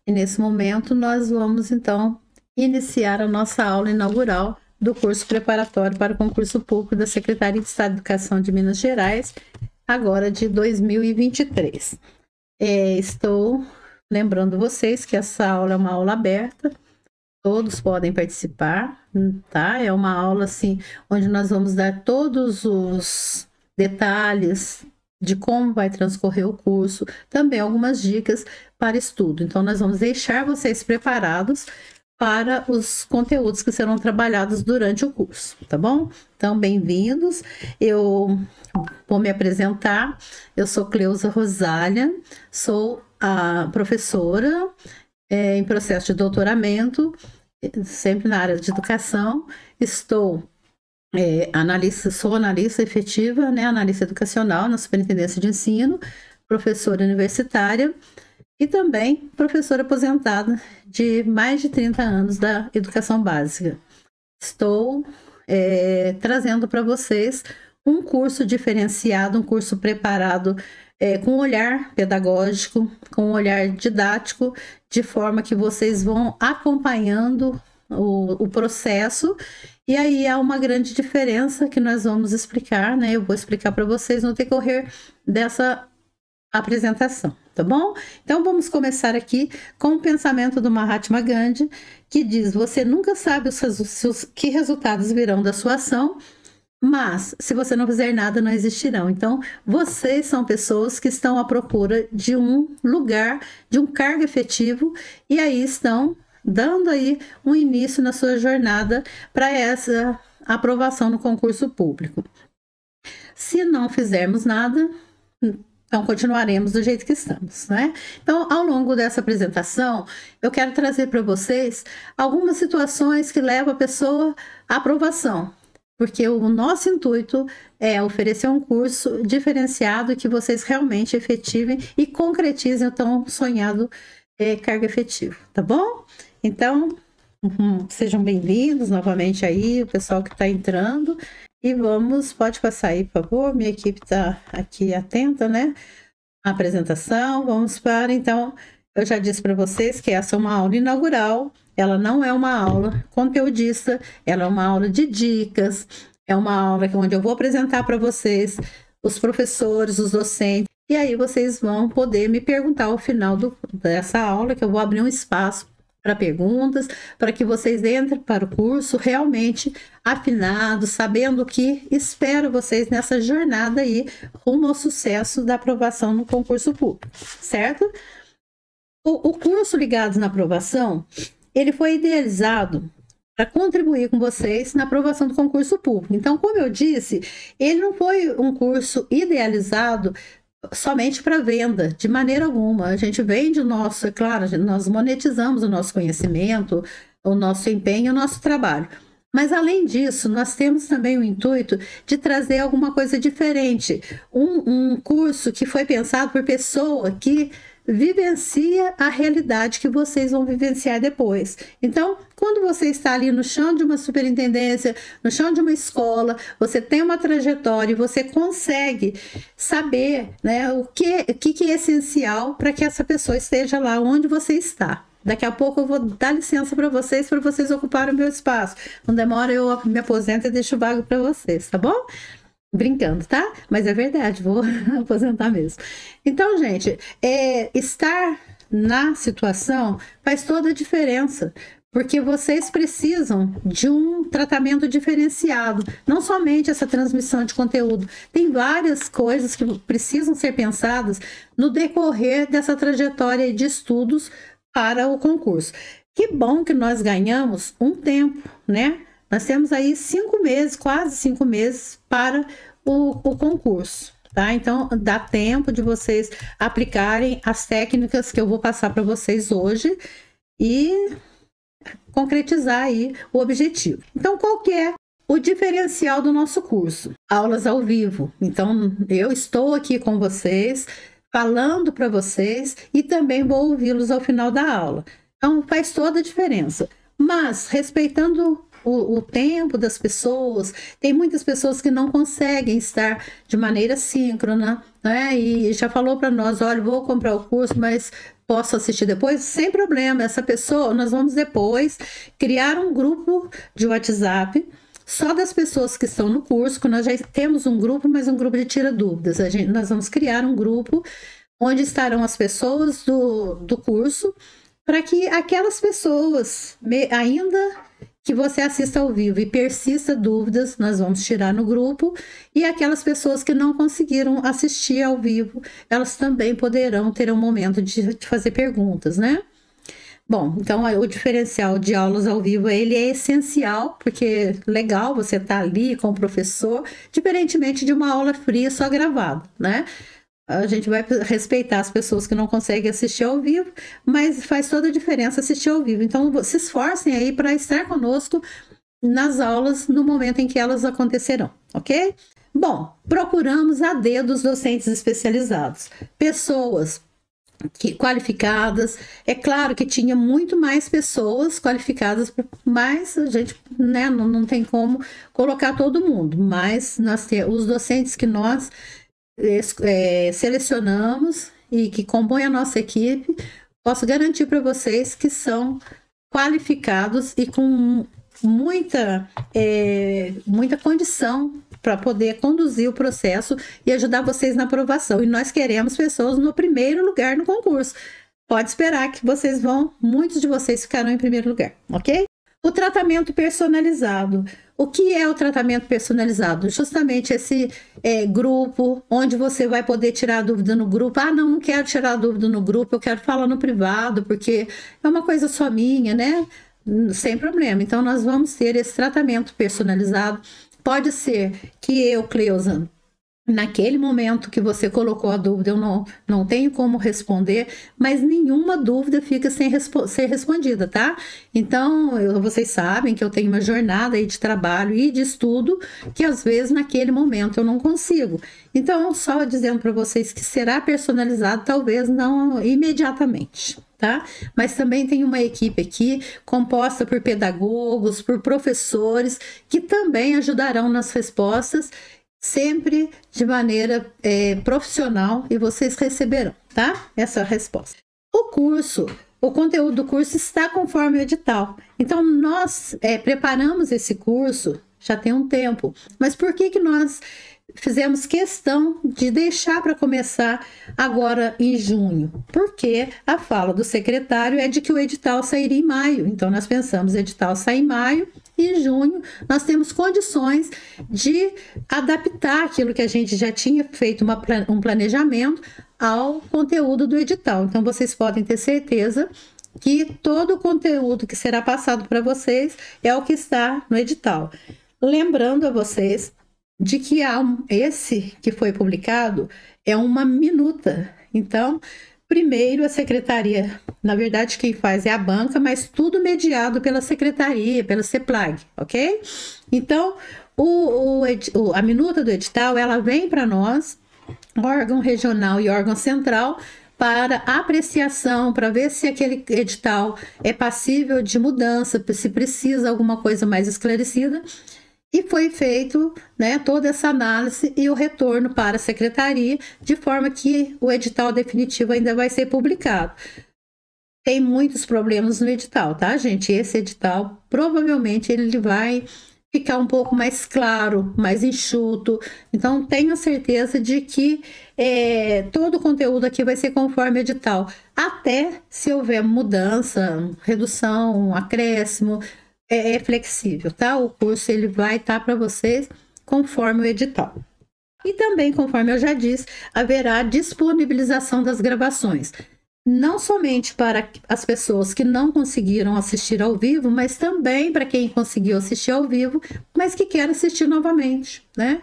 E nesse momento nós vamos então iniciar a nossa aula inaugural do curso preparatório para o concurso público da Secretaria de Estado de Educação de Minas Gerais, agora de 2023. Estou lembrando vocês que essa aula é uma aula aberta, todos podem participar, tá? É uma aula assim, onde nós vamos dar todos os detalhes de como vai transcorrer o curso, também algumas dicas para estudo. Então, nós vamos deixar vocês preparados para os conteúdos que serão trabalhados durante o curso, tá bom? Então, bem-vindos. Eu vou me apresentar. Eu sou Cleusa Rosália, sou a professora em processo de doutoramento, sempre na área de educação. Sou analista efetiva, né, analista educacional na Superintendência de Ensino, professora universitária e também professora aposentada de mais de 30 anos da educação básica. Estou trazendo para vocês um curso diferenciado, um curso preparado com um olhar pedagógico, com um olhar didático, de forma que vocês vão acompanhando o processo. E aí há uma grande diferença que nós vamos explicar, né? Eu vou explicar para vocês no decorrer dessa apresentação, tá bom? Então vamos começar aqui com o pensamento do Mahatma Gandhi, que diz: você nunca sabe que resultados virão da sua ação, mas se você não fizer nada, não existirão. Então, vocês são pessoas que estão à procura de um lugar, de um cargo efetivo, e aí estão dando aí um início na sua jornada para essa aprovação no concurso público. Se não fizermos nada, então continuaremos do jeito que estamos, né? Então, ao longo dessa apresentação, eu quero trazer para vocês algumas situações que levam a pessoa à aprovação, porque o nosso intuito é oferecer um curso diferenciado que vocês realmente efetivem e concretizem o tão sonhado cargo efetivo, tá bom? Então, sejam bem-vindos novamente aí, o pessoal que está entrando. E pode passar aí, por favor, minha equipe está aqui atenta, né? A apresentação, vamos para, então, eu já disse para vocês que essa é uma aula inaugural, ela não é uma aula conteudista, ela é uma aula de dicas, é uma aula onde eu vou apresentar para vocês os professores, os docentes, e aí vocês vão poder me perguntar ao final dessa aula, que eu vou abrir um espaço para perguntas, para que vocês entrem para o curso realmente afinados, sabendo o que espero vocês nessa jornada aí, rumo ao sucesso da aprovação no concurso público, certo? O curso Ligados na Aprovação, ele foi idealizado para contribuir com vocês na aprovação do concurso público. Então, como eu disse, ele não foi um curso idealizado somente para venda, de maneira alguma. A gente vende o nosso, é claro, nós monetizamos o nosso conhecimento, o nosso empenho, o nosso trabalho. Mas, além disso, nós temos também o intuito de trazer alguma coisa diferente. Um curso que foi pensado por pessoa que vivencia a realidade que vocês vão vivenciar depois. Então, quando você está ali no chão de uma superintendência, no chão de uma escola, você tem uma trajetória e você consegue saber, né, o que é essencial para que essa pessoa esteja lá onde você está. Daqui a pouco eu vou dar licença para vocês ocuparem o meu espaço. Não demora, eu me aposento e deixo vago para vocês, tá bom? Brincando, tá? Mas é verdade, vou aposentar mesmo. Então, gente, estar na situação faz toda a diferença, porque vocês precisam de um tratamento diferenciado, não somente essa transmissão de conteúdo. Tem várias coisas que precisam ser pensadas no decorrer dessa trajetória de estudos para o concurso. Que bom que nós ganhamos um tempo, né? Nós temos aí 5 meses, quase 5 meses para o concurso, tá? Então, dá tempo de vocês aplicarem as técnicas que eu vou passar para vocês hoje e concretizar aí o objetivo. Então, qual que é o diferencial do nosso curso? Aulas ao vivo. Então, eu estou aqui com vocês, falando para vocês e também vou ouvi-los ao final da aula. Então, faz toda a diferença. Mas, respeitando o tempo das pessoas. Tem muitas pessoas que não conseguem estar de maneira síncrona, né? E já falou para nós, olha, vou comprar o curso, mas posso assistir depois? Sem problema, essa pessoa, nós vamos depois criar um grupo de WhatsApp só das pessoas que estão no curso, que nós já temos um grupo, mas um grupo de tira dúvidas. Nós vamos criar um grupo onde estarão as pessoas do curso, para que aquelas pessoas, ainda que você assista ao vivo e persista dúvidas, nós vamos tirar no grupo, e aquelas pessoas que não conseguiram assistir ao vivo, elas também poderão ter um momento de fazer perguntas, né? Bom, então o diferencial de aulas ao vivo, ele é essencial, porque legal você estar ali com o professor, diferentemente de uma aula fria só gravada, né? A gente vai respeitar as pessoas que não conseguem assistir ao vivo, mas faz toda a diferença assistir ao vivo. Então, se esforcem aí para estar conosco nas aulas no momento em que elas acontecerão, ok? Bom, procuramos a dedo os docentes especializados, pessoas qualificadas. É claro que tinha muito mais pessoas qualificadas, mas a gente, né, não tem como colocar todo mundo, mas os docentes que nós selecionamos e que compõem a nossa equipe, posso garantir para vocês que são qualificados e com muita condição para poder conduzir o processo e ajudar vocês na aprovação. E nós queremos pessoas no primeiro lugar no concurso. Pode esperar que muitos de vocês ficarão em primeiro lugar, ok? O tratamento personalizado. O que é o tratamento personalizado? Justamente esse grupo, onde você vai poder tirar dúvida no grupo. Ah, não quero tirar dúvida no grupo, eu quero falar no privado, porque é uma coisa só minha, né? Sem problema. Então, nós vamos ter esse tratamento personalizado. Pode ser que eu, Cleusa, naquele momento que você colocou a dúvida, eu não tenho como responder, mas nenhuma dúvida fica sem ser respondida, tá? Então, vocês sabem que eu tenho uma jornada aí de trabalho e de estudo que às vezes naquele momento eu não consigo. Então, só dizendo para vocês que será personalizado, talvez não imediatamente, tá? Mas também tem uma equipe aqui composta por pedagogos, por professores, que também ajudarão nas respostas, sempre de maneira profissional, e vocês receberão, tá? Essa resposta. O conteúdo do curso está conforme o edital. Então, nós preparamos esse curso já tem um tempo. Mas por que nós fizemos questão de deixar para começar agora em junho? Porque a fala do secretário é de que o edital sairia em maio. Então, nós pensamos, o edital sai em maio, e em junho nós temos condições de adaptar aquilo que a gente já tinha feito um planejamento ao conteúdo do edital. Então, vocês podem ter certeza que todo o conteúdo que será passado para vocês é o que está no edital. Lembrando a vocês de que esse que foi publicado é uma minuta. Então, primeiro a secretaria, na verdade quem faz é a banca, mas tudo mediado pela secretaria, pela CEPLAG, ok? Então, a minuta do edital, ela vem para nós, órgão regional e órgão central, para apreciação, para ver se aquele edital é passível de mudança, se precisa alguma coisa mais esclarecida. E foi feito, né, toda essa análise e o retorno para a secretaria, de forma que o edital definitivo ainda vai ser publicado. Tem muitos problemas no edital, tá, gente? Esse edital, provavelmente, ele vai ficar um pouco mais claro, mais enxuto. Então, tenho certeza de que todo o conteúdo aqui vai ser conforme o edital. Até se houver mudança, redução, acréscimo, é flexível, tá? O curso ele vai estar para vocês conforme o edital. E também, conforme eu já disse, haverá disponibilização das gravações. Não somente para as pessoas que não conseguiram assistir ao vivo, mas também para quem conseguiu assistir ao vivo, mas que quer assistir novamente, né?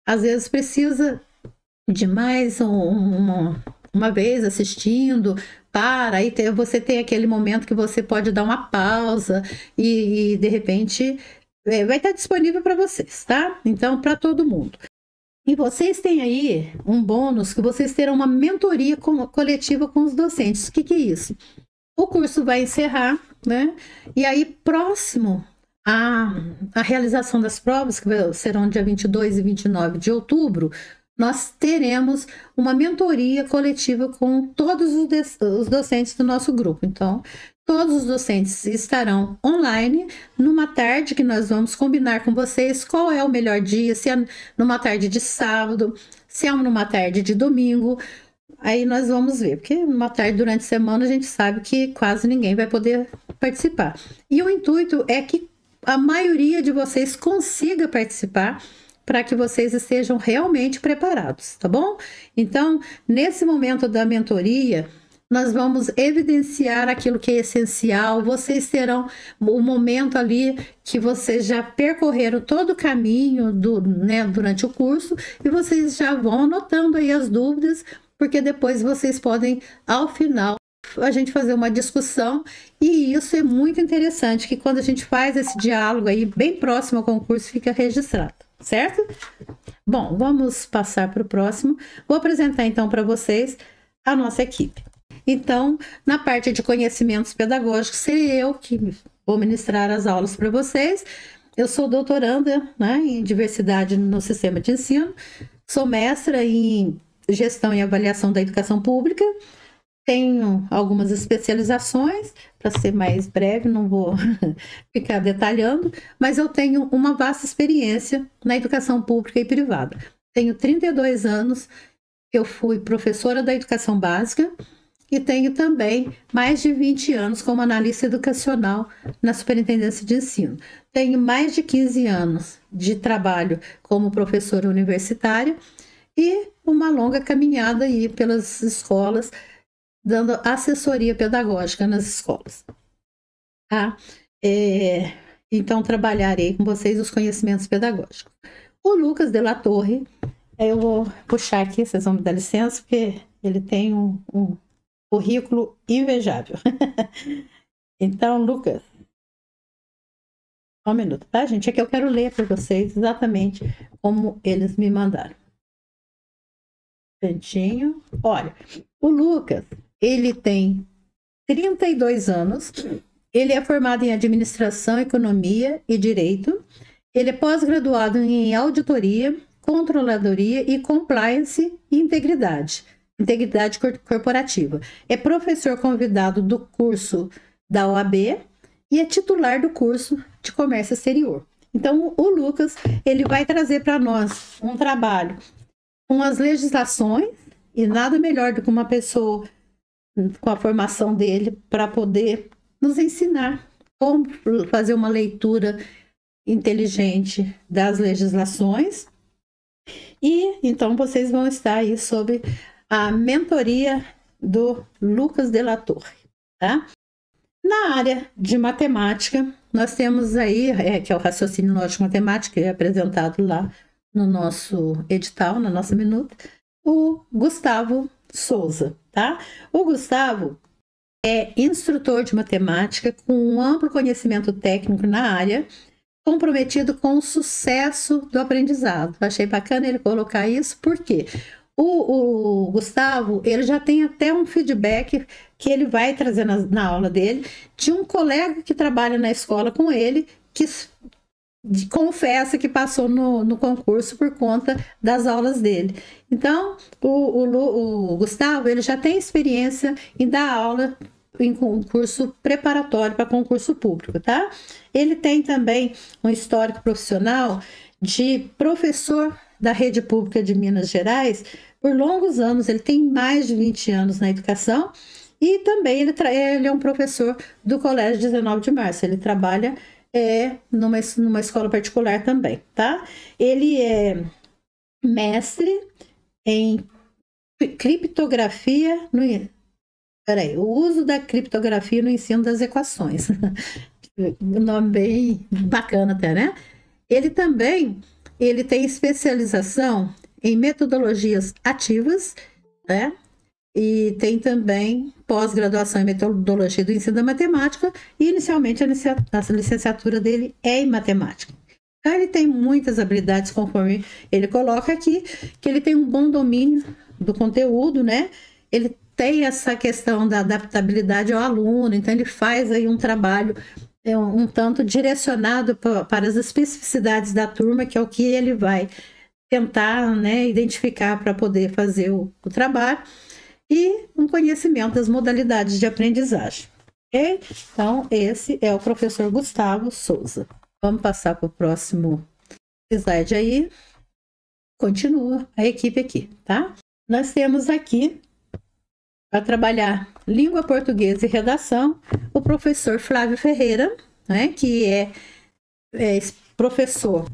Às vezes precisa de mais uma vez assistindo, aí você tem aquele momento que você pode dar uma pausa e de repente vai estar disponível para vocês, tá? Então, para todo mundo. E vocês têm aí um bônus, que vocês terão uma mentoria coletiva com os docentes. O que é isso? O curso vai encerrar, né? E aí, próximo a realização das provas, que serão dia 22 e 29 de outubro, nós teremos uma mentoria coletiva com todos os docentes do nosso grupo. Então, todos os docentes estarão online numa tarde que nós vamos combinar com vocês qual é o melhor dia, se é numa tarde de sábado, se é numa tarde de domingo. Aí nós vamos ver, porque numa tarde durante a semana a gente sabe que quase ninguém vai poder participar. E o intuito é que a maioria de vocês consiga participar, para que vocês estejam realmente preparados, tá bom? Então, nesse momento da mentoria, nós vamos evidenciar aquilo que é essencial. Vocês terão o momento ali que vocês já percorreram todo o caminho durante o curso, e vocês já vão anotando aí as dúvidas, porque depois vocês podem, ao final, a gente fazer uma discussão, e isso é muito interessante, que quando a gente faz esse diálogo aí bem próximo ao concurso, fica registrado. Certo? Bom, vamos passar para o próximo. Vou apresentar então para vocês a nossa equipe. Então, na parte de conhecimentos pedagógicos, serei eu que vou ministrar as aulas para vocês. Eu sou doutoranda, né, em diversidade no sistema de ensino, sou mestra em gestão e avaliação da educação pública. Tenho algumas especializações, para ser mais breve, não vou ficar detalhando, mas eu tenho uma vasta experiência na educação pública e privada. Tenho 32 anos, eu fui professora da educação básica e tenho também mais de 20 anos como analista educacional na Superintendência de Ensino. Tenho mais de 15 anos de trabalho como professora universitária e uma longa caminhada aí pelas escolas, dando assessoria pedagógica nas escolas. Tá? Então, trabalharei com vocês os conhecimentos pedagógicos. O Lucas de la Torre, eu vou puxar aqui, vocês vão me dar licença, porque ele tem um currículo invejável. Então, Lucas, só um minuto, tá, gente? É que eu quero ler para vocês exatamente como eles me mandaram. Cantinho. Olha, o Lucas, ele tem 32 anos, ele é formado em Administração, Economia e Direito, ele é pós-graduado em Auditoria, Controladoria e Compliance e Integridade Corporativa. É professor convidado do curso da OAB e é titular do curso de Comércio Exterior. Então, o Lucas, ele vai trazer para nós um trabalho com as legislações, e nada melhor do que uma pessoa com a formação dele para poder nos ensinar como fazer uma leitura inteligente das legislações. E então vocês vão estar aí sob a mentoria do Lucas de la Torre, tá? Na área de matemática, nós temos aí, que é o raciocínio lógico matemático, que é apresentado lá no nosso edital, na nossa minuta, o Gustavo Souza, tá? O Gustavo é instrutor de matemática com um amplo conhecimento técnico na área, comprometido com o sucesso do aprendizado. Achei bacana ele colocar isso, porque o Gustavo, ele já tem até um feedback que ele vai trazer na aula dele, de um colega que trabalha na escola com ele, que confessa que passou no concurso por conta das aulas dele. Então, o Gustavo, ele já tem experiência em dar aula em concurso preparatório para concurso público, tá? Ele tem também um histórico profissional de professor da rede pública de Minas Gerais por longos anos. Ele tem mais de 20 anos na educação e também ele é um professor do Colégio 19 de Março. Ele trabalha numa escola particular também, tá? Ele é mestre em criptografia o uso da criptografia no ensino das equações. Um nome bem bacana até, né? Ele tem especialização em metodologias ativas, né? E tem também pós-graduação em metodologia do ensino da matemática, e inicialmente a licenciatura dele é em matemática. Então, ele tem muitas habilidades, conforme ele coloca aqui, que ele tem um bom domínio do conteúdo, né? Ele tem essa questão da adaptabilidade ao aluno, então ele faz aí um trabalho um tanto direcionado para as especificidades da turma, que é o que ele vai tentar, né, identificar para poder fazer o trabalho, e um conhecimento das modalidades de aprendizagem. Ok? Então, esse é o professor Gustavo Souza. Vamos passar para o próximo slide aí. Continua a equipe aqui, tá? Nós temos aqui, para trabalhar língua portuguesa e redação, o professor Flávio Ferreira, né, que é professor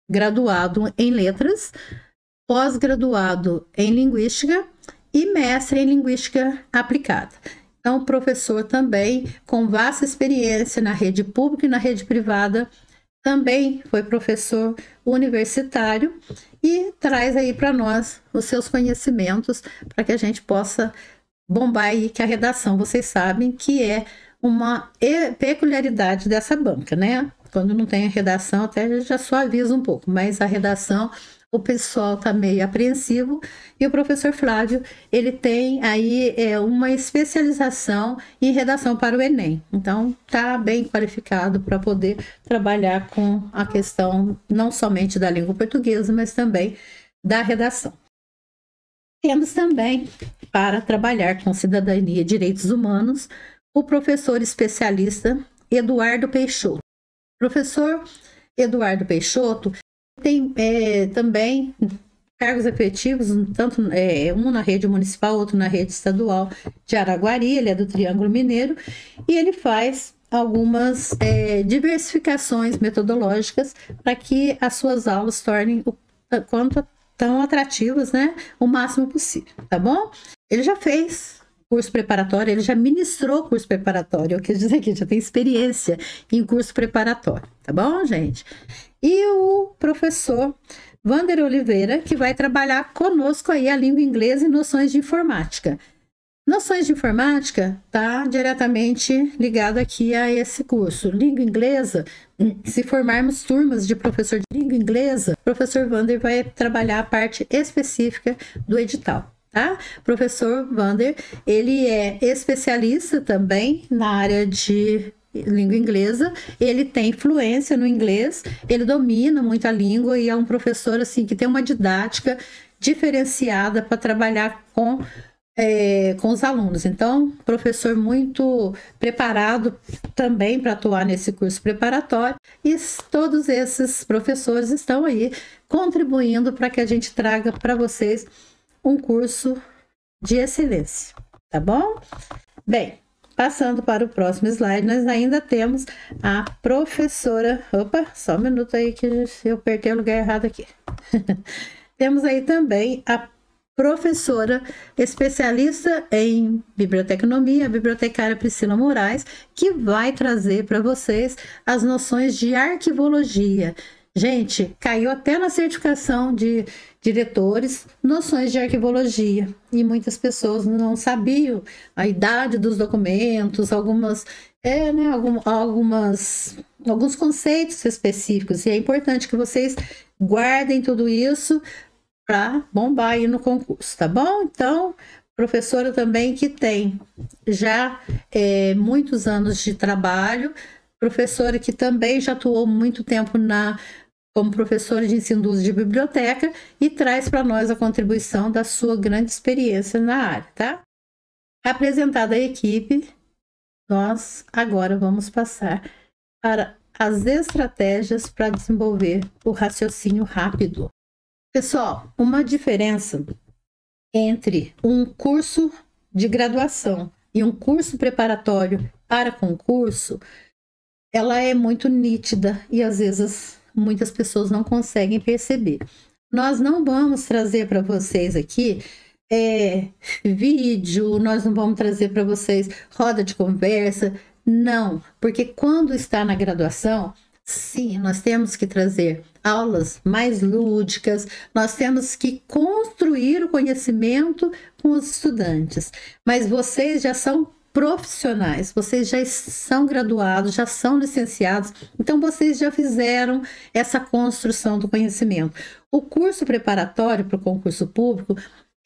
graduado em letras, pós-graduado em linguística e mestre em linguística aplicada. Então, professor também com vasta experiência na rede pública e na rede privada, também foi professor universitário e traz aí para nós os seus conhecimentos para que a gente possa bombar aí que a redação, vocês sabem que é uma peculiaridade dessa banca, né? Quando não tem a redação, até já suaviza um pouco, mas a redação, o pessoal está meio apreensivo, e o professor Flávio, ele tem aí uma especialização em redação para o Enem, então está bem qualificado para poder trabalhar com a questão não somente da língua portuguesa, mas também da redação. Temos também, para trabalhar com cidadania e direitos humanos, o professor especialista Eduardo Peixoto. O professor Eduardo Peixoto tem também cargos efetivos, tanto um na rede municipal, outro na rede estadual de Araguari, ele é do Triângulo Mineiro, e ele faz algumas diversificações metodológicas para que as suas aulas tornem o quanto tão atrativas, né, o máximo possível, tá bom? Ele já fez curso preparatório, ele já ministrou curso preparatório, eu quis dizer que já tem experiência em curso preparatório, tá bom, gente? E o professor Wander Oliveira, que vai trabalhar conosco aí a língua inglesa e noções de informática. Noções de informática está diretamente ligado aqui a esse curso. Língua inglesa, se formarmos turmas de professor de língua inglesa, o professor Wander vai trabalhar a parte específica do edital. Tá? Professor Wander, ele é especialista também na área de língua inglesa, ele tem fluência no inglês, ele domina muito a língua e é um professor assim que tem uma didática diferenciada para trabalhar com os alunos. Então, professor muito preparado também para atuar nesse curso preparatório, e todos esses professores estão aí contribuindo para que a gente traga para vocês um curso de excelência, tá bom? Bem, passando para o próximo slide, nós ainda temos a professora... Opa, só um minuto aí que eu apertei o lugar errado aqui. Temos aí também a professora especialista em biblioteconomia, a bibliotecária Priscila Moraes, que vai trazer para vocês as noções de arquivologia. Gente, caiu até na certificação de diretores, noções de arquivologia, e muitas pessoas não sabiam a idade dos documentos, alguns conceitos específicos, e é importante que vocês guardem tudo isso para bombar aí no concurso, tá bom? Então, professora também que tem já muitos anos de trabalho, professora que também já atuou muito tempo como professora de ensino do uso de biblioteca, e traz para nós a contribuição da sua grande experiência na área, tá? Apresentada a equipe, nós agora vamos passar para as estratégias para desenvolver o raciocínio rápido. Pessoal, uma diferença entre um curso de graduação e um curso preparatório para concurso, ela é muito nítida e às vezes muitas pessoas não conseguem perceber. Nós não vamos trazer para vocês aqui vídeo, nós não vamos trazer para vocês roda de conversa, não, porque quando está na graduação, sim, nós temos que trazer aulas mais lúdicas, nós temos que construir o conhecimento com os estudantes, mas vocês já são profissionais, vocês já são graduados, já são licenciados, então vocês já fizeram essa construção do conhecimento. O curso preparatório para o concurso público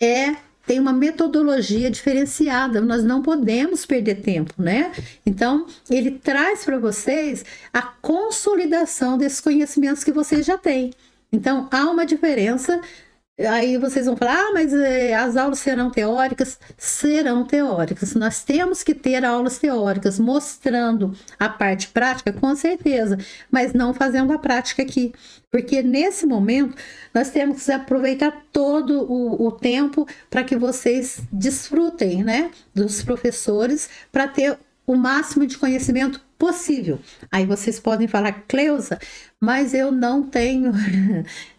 é tem uma metodologia diferenciada, nós não podemos perder tempo, né? Então, ele traz para vocês a consolidação desses conhecimentos que vocês já têm. Então, há uma diferença. Aí vocês vão falar, mas as aulas serão teóricas? Serão teóricas. Nós temos que ter aulas teóricas, mostrando a parte prática, com certeza, mas não fazendo a prática aqui. Porque nesse momento, nós temos que aproveitar todo o tempo para que vocês desfrutem, né, dos professores, para ter o máximo de conhecimento possível. Aí vocês podem falar, Cleusa, mas eu não tenho,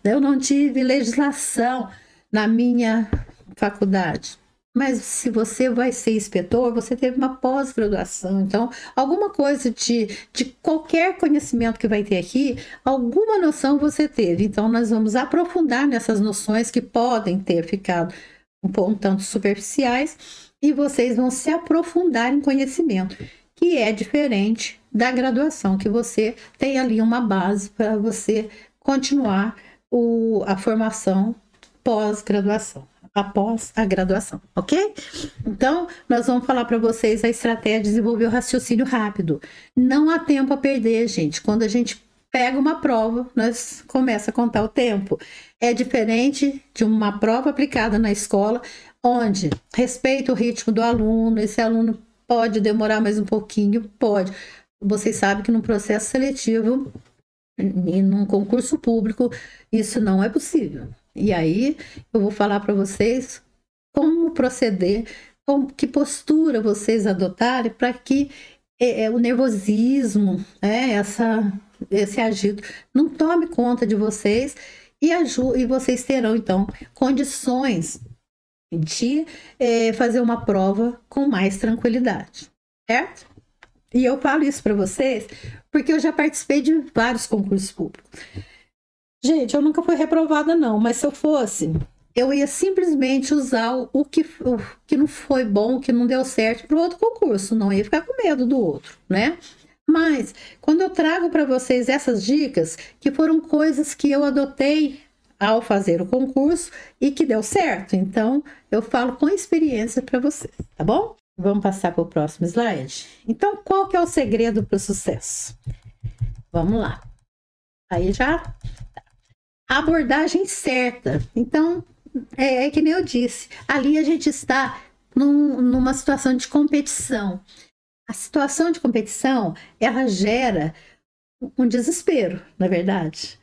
eu não tive legislação na minha faculdade. Mas se você vai ser inspetor, você teve uma pós-graduação. Então, alguma coisa de qualquer conhecimento que vai ter aqui, alguma noção você teve. Então, nós vamos aprofundar nessas noções que podem ter ficado um tanto superficiais e vocês vão se aprofundar em conhecimento, que é diferente da graduação, que você tem ali uma base para você continuar a formação pós-graduação, após a graduação, ok? Então, nós vamos falar para vocês a estratégia de desenvolver o raciocínio rápido. Não há tempo a perder, gente. Quando a gente pega uma prova, nós começa a contar o tempo. É diferente de uma prova aplicada na escola, onde respeita o ritmo do aluno, esse aluno pode demorar mais um pouquinho, pode. Vocês sabem que no processo seletivo e num concurso público, isso não é possível. E aí, eu vou falar para vocês como proceder, que postura vocês adotarem para que o nervosismo, esse agito, não tome conta de vocês e vocês terão, então, condições de fazer uma prova com mais tranquilidade, certo? E eu falo isso para vocês porque eu já participei de vários concursos públicos. Gente, eu nunca fui reprovada não, mas se eu fosse, eu ia simplesmente usar o que não foi bom, o que não deu certo para o outro concurso, não ia ficar com medo do outro, né? Mas quando eu trago para vocês essas dicas, que foram coisas que eu adotei ao fazer o concurso e que deu certo, então eu falo com experiência para vocês, tá bom? Vamos passar para o próximo slide? Então, qual que é o segredo para o sucesso? Vamos lá. Aí já... A abordagem certa. Então, é que nem eu disse, ali a gente está numa situação de competição. A situação de competição, ela gera um desespero, na verdade.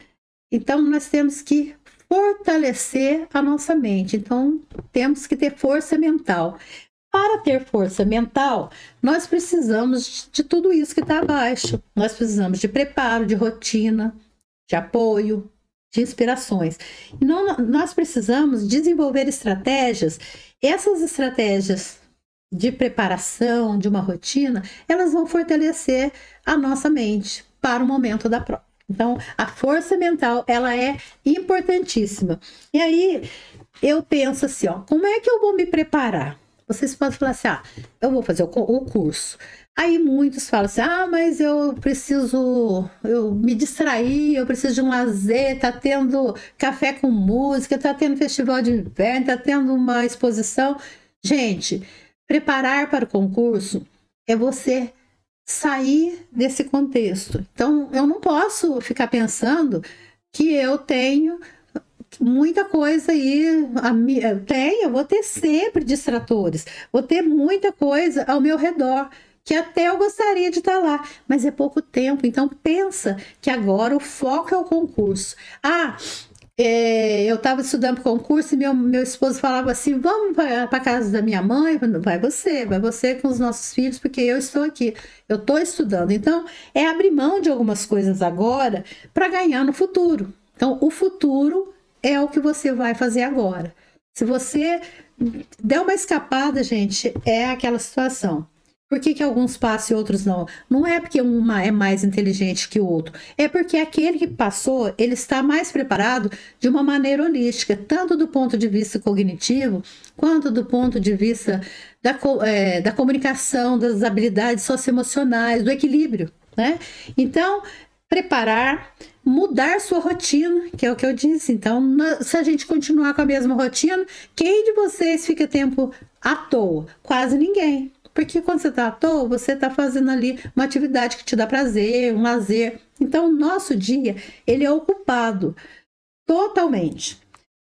Então, nós temos que fortalecer a nossa mente. Então, temos que ter força mental. Para ter força mental, nós precisamos de tudo isso que está abaixo. Nós precisamos de preparo, de rotina, de apoio, de inspirações. E nós precisamos desenvolver estratégias. Essas estratégias de preparação, de uma rotina, elas vão fortalecer a nossa mente para o momento da prova. Então, a força mental, ela é importantíssima. E aí, eu penso assim, ó, como é que eu vou me preparar? Vocês podem falar assim, eu vou fazer o curso. Aí muitos falam assim, mas eu me distrair, eu preciso de um lazer, tá tendo café com música, tá tendo festival de inverno, tá tendo uma exposição. Gente, preparar para o concurso é você sair desse contexto. Então, eu não posso ficar pensando que eu tenho muita coisa aí, eu vou ter sempre distratores, vou ter muita coisa ao meu redor, que até eu gostaria de estar lá, mas é pouco tempo, então pensa que agora o foco é o concurso. Eu estava estudando para o concurso e meu esposo falava assim, vamos para a casa da minha mãe? Vai você com os nossos filhos, porque eu estou aqui, eu estou estudando. Então, é abrir mão de algumas coisas agora para ganhar no futuro. Então, o futuro é o que você vai fazer agora. Se você der uma escapada, gente, é aquela situação. Por que alguns passam e outros não? Não é porque um é mais inteligente que o outro. É porque aquele que passou, ele está mais preparado de uma maneira holística, tanto do ponto de vista cognitivo, quanto do ponto de vista da comunicação, das habilidades socioemocionais, do equilíbrio, né? Então, preparar, mudar sua rotina, que é o que eu disse. Então, se a gente continuar com a mesma rotina, quem de vocês fica tempo à toa? Quase ninguém. Porque quando você está à toa, você está fazendo ali uma atividade que te dá prazer, um lazer. Então, o nosso dia, ele é ocupado totalmente.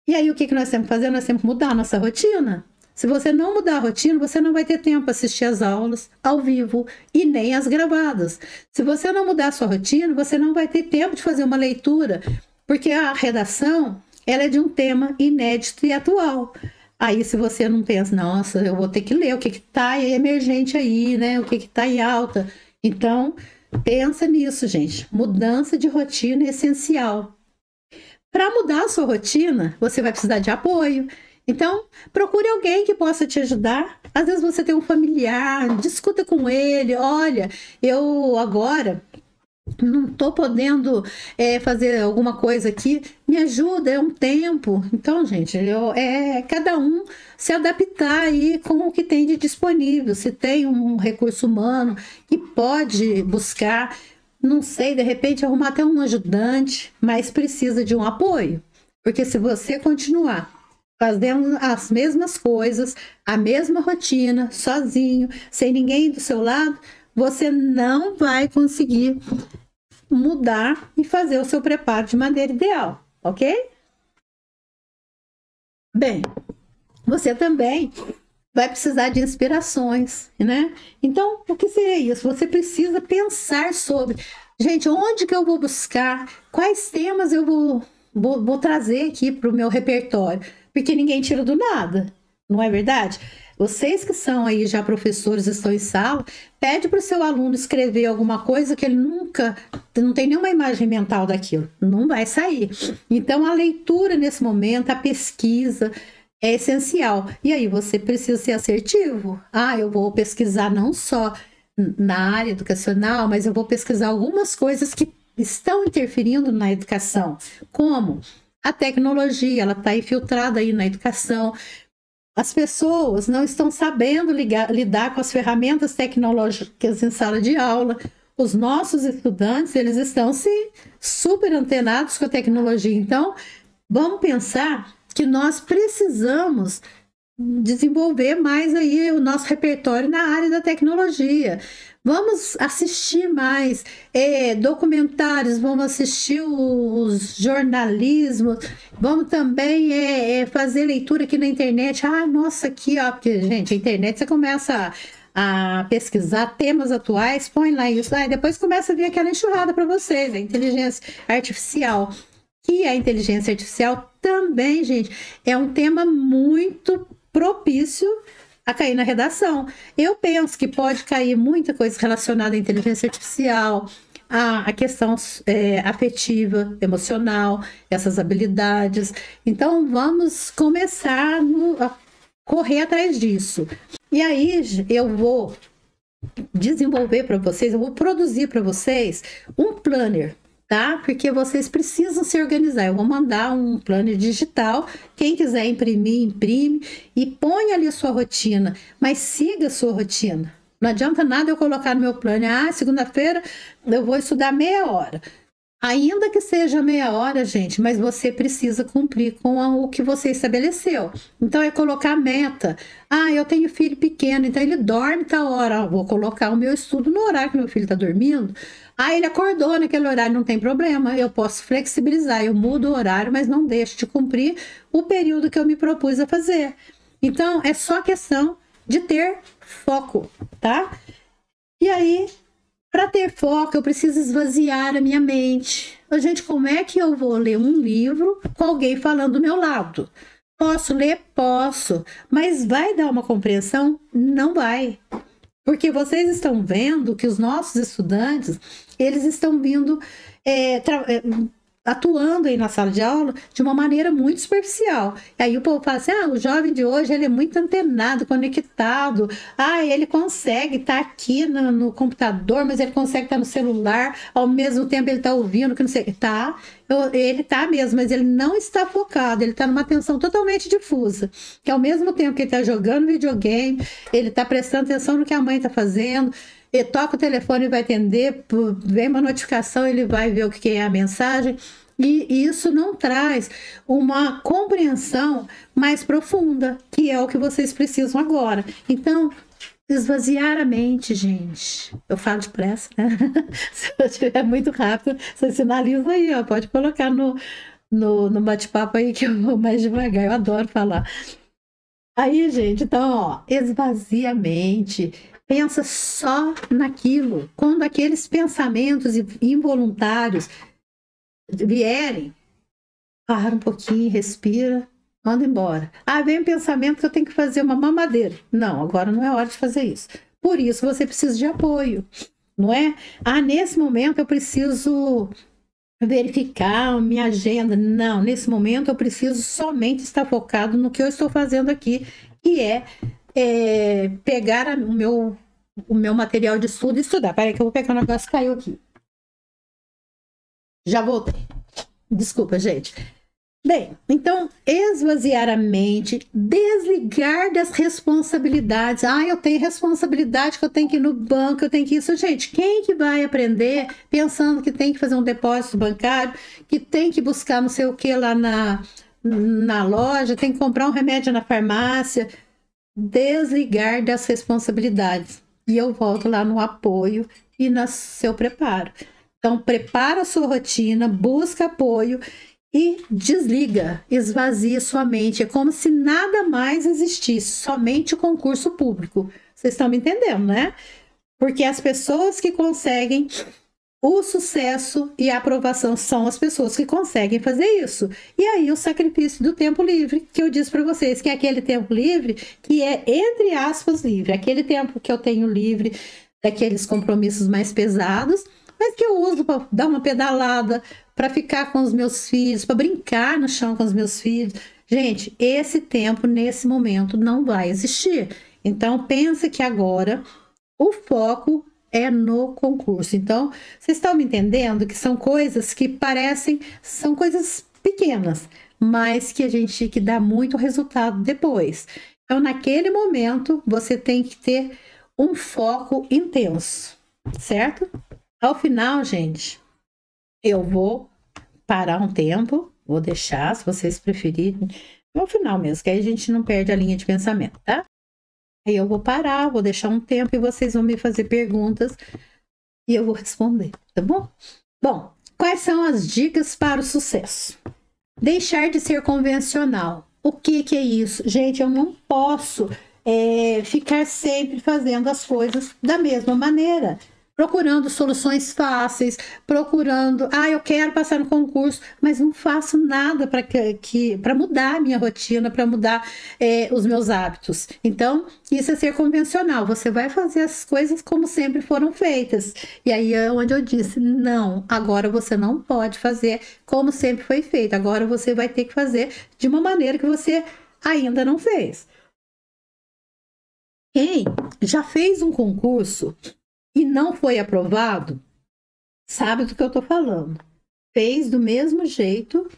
E aí, o que nós temos que fazer? Nós temos que mudar a nossa rotina. Se você não mudar a rotina, você não vai ter tempo para assistir as aulas ao vivo e nem as gravadas. Se você não mudar a sua rotina, você não vai ter tempo de fazer uma leitura, porque a redação, ela é de um tema inédito e atual. Aí, se você não pensa, nossa, eu vou ter que ler o que está emergente aí, né? O que está em alta. Então, pensa nisso, gente. Mudança de rotina é essencial. Para mudar a sua rotina, você vai precisar de apoio. Então, procure alguém que possa te ajudar. Às vezes você tem um familiar, discuta com ele. Olha, eu agora não estou podendo fazer alguma coisa aqui. Me ajuda, é um tempo. Então, gente, cada um se adaptar aí com o que tem de disponível. Se tem um recurso humano que pode buscar, não sei, de repente arrumar até um ajudante, mas precisa de um apoio. Porque se você continuar fazendo as mesmas coisas, a mesma rotina, sozinho, sem ninguém do seu lado, você não vai conseguir mudar e fazer o seu preparo de maneira ideal, ok? Bem, você também vai precisar de inspirações, né? Então, o que seria isso? Você precisa pensar sobre, gente, onde que eu vou buscar, quais temas eu vou trazer aqui para o meu repertório, porque ninguém tira do nada, não é verdade? Vocês que são aí já professores, estão em sala, pede para o seu aluno escrever alguma coisa que ele nunca, não tem nenhuma imagem mental daquilo, não vai sair. Então, a leitura nesse momento, a pesquisa é essencial. E aí você precisa ser assertivo. Eu vou pesquisar não só na área educacional, mas eu vou pesquisar algumas coisas que estão interferindo na educação, como a tecnologia, ela está infiltrada aí na educação. As pessoas não estão sabendo lidar com as ferramentas tecnológicas em sala de aula. Os nossos estudantes, eles estão super antenados com a tecnologia. Então, vamos pensar que nós precisamos desenvolver mais aí o nosso repertório na área da tecnologia. Vamos assistir mais documentários, vamos assistir os jornalismos, vamos também fazer leitura aqui na internet. Nossa, aqui, ó, porque, gente, a internet você começa a pesquisar temas atuais, põe lá isso, e depois começa a vir aquela enxurrada para vocês, a inteligência artificial. E a inteligência artificial também, gente, é um tema muito propício a cair na redação. Eu penso que pode cair muita coisa relacionada à inteligência artificial, a questão afetiva, emocional, essas habilidades. Então, vamos começar a correr atrás disso. E aí, eu vou desenvolver para vocês, eu vou produzir para vocês um planner, tá? Porque vocês precisam se organizar. Eu vou mandar um planner digital. Quem quiser imprimir, imprime e põe ali a sua rotina, mas siga a sua rotina. Não adianta nada eu colocar no meu planner, segunda-feira eu vou estudar meia hora. Ainda que seja meia hora, gente, mas você precisa cumprir com o que você estabeleceu. Então, é colocar meta. Eu tenho filho pequeno, então ele dorme tal hora. Vou colocar o meu estudo no horário que meu filho está dormindo. Ele acordou naquele horário, não tem problema. Eu posso flexibilizar, eu mudo o horário, mas não deixo de cumprir o período que eu me propus a fazer. Então, é só questão de ter foco, tá? E aí, para ter foco, eu preciso esvaziar a minha mente. Gente, como é que eu vou ler um livro com alguém falando do meu lado? Posso ler? Posso. Mas vai dar uma compreensão? Não vai. Porque vocês estão vendo que os nossos estudantes, eles estão vindo atuando aí na sala de aula de uma maneira muito superficial. E aí o povo fala assim, o jovem de hoje ele é muito antenado, conectado, ele consegue estar aqui no computador, mas ele consegue estar no celular, ao mesmo tempo ele está ouvindo, que não sei, ele está mesmo, mas ele não está focado, ele está numa atenção totalmente difusa, que ao mesmo tempo que ele está jogando videogame, ele está prestando atenção no que a mãe está fazendo. Ele toca o telefone e vai atender, vem uma notificação, ele vai ver o que é a mensagem. E isso não traz uma compreensão mais profunda, que é o que vocês precisam agora. Então, esvaziar a mente, gente. Eu falo depressa, né? Se eu estiver muito rápido, você sinaliza aí, ó. Pode colocar no bate-papo aí que eu vou mais devagar. Eu adoro falar. Aí, gente, então, ó, esvazia a mente. Pensa só naquilo. Quando aqueles pensamentos involuntários vierem, para um pouquinho, respira, manda embora. Ah, vem um pensamento que eu tenho que fazer uma mamadeira. Não, agora não é hora de fazer isso. Por isso você precisa de apoio, não é? Ah, nesse momento eu preciso verificar minha agenda. Não, nesse momento eu preciso somente estar focado no que eu estou fazendo aqui, que é pegar o meu material de estudo e estudar. Peraí que eu vou pegar um negócio que caiu aqui. Já voltei. Desculpa, gente. Bem, então, esvaziar a mente, desligar das responsabilidades. Ah, eu tenho responsabilidade que eu tenho que ir no banco, eu tenho que isso. Gente, quem que vai aprender pensando que tem que fazer um depósito bancário, que tem que buscar não sei o que lá na loja, tem que comprar um remédio na farmácia? Desligar das responsabilidades. E eu volto lá no apoio e no seu preparo. Então, prepara a sua rotina, busca apoio e desliga, esvazia sua mente. É como se nada mais existisse, somente o concurso público. Vocês estão me entendendo, né? Porque as pessoas que conseguem o sucesso e a aprovação são as pessoas que conseguem fazer isso. E aí o sacrifício do tempo livre, que eu disse para vocês, que é aquele tempo livre que é, entre aspas, livre. Aquele tempo que eu tenho livre daqueles compromissos mais pesados, mas que eu uso para dar uma pedalada, para ficar com os meus filhos, para brincar no chão com os meus filhos. Gente, esse tempo, nesse momento, não vai existir. Então, pensa que agora o foco é no concurso. Então, vocês estão me entendendo que são coisas que parecem, são coisas pequenas, mas que dá muito resultado depois. Então, naquele momento, você tem que ter um foco intenso, certo? Ao final, gente, eu vou parar um tempo, vou deixar, se vocês preferirem, no final mesmo, que aí a gente não perde a linha de pensamento, tá? Aí eu vou parar, vou deixar um tempo e vocês vão me fazer perguntas e eu vou responder, tá bom? Bom, quais são as dicas para o sucesso? Deixar de ser convencional. O que é isso? Gente, eu não posso ficar sempre fazendo as coisas da mesma maneira. Procurando soluções fáceis, procurando, eu quero passar no concurso, mas não faço nada para mudar a minha rotina, para mudar os meus hábitos. Então, isso é ser convencional. Você vai fazer as coisas como sempre foram feitas. E aí é onde eu disse, não, agora você não pode fazer como sempre foi feito. Agora você vai ter que fazer de uma maneira que você ainda não fez. Quem já fez um concurso e não foi aprovado, sabe do que eu estou falando. Fez do mesmo jeito,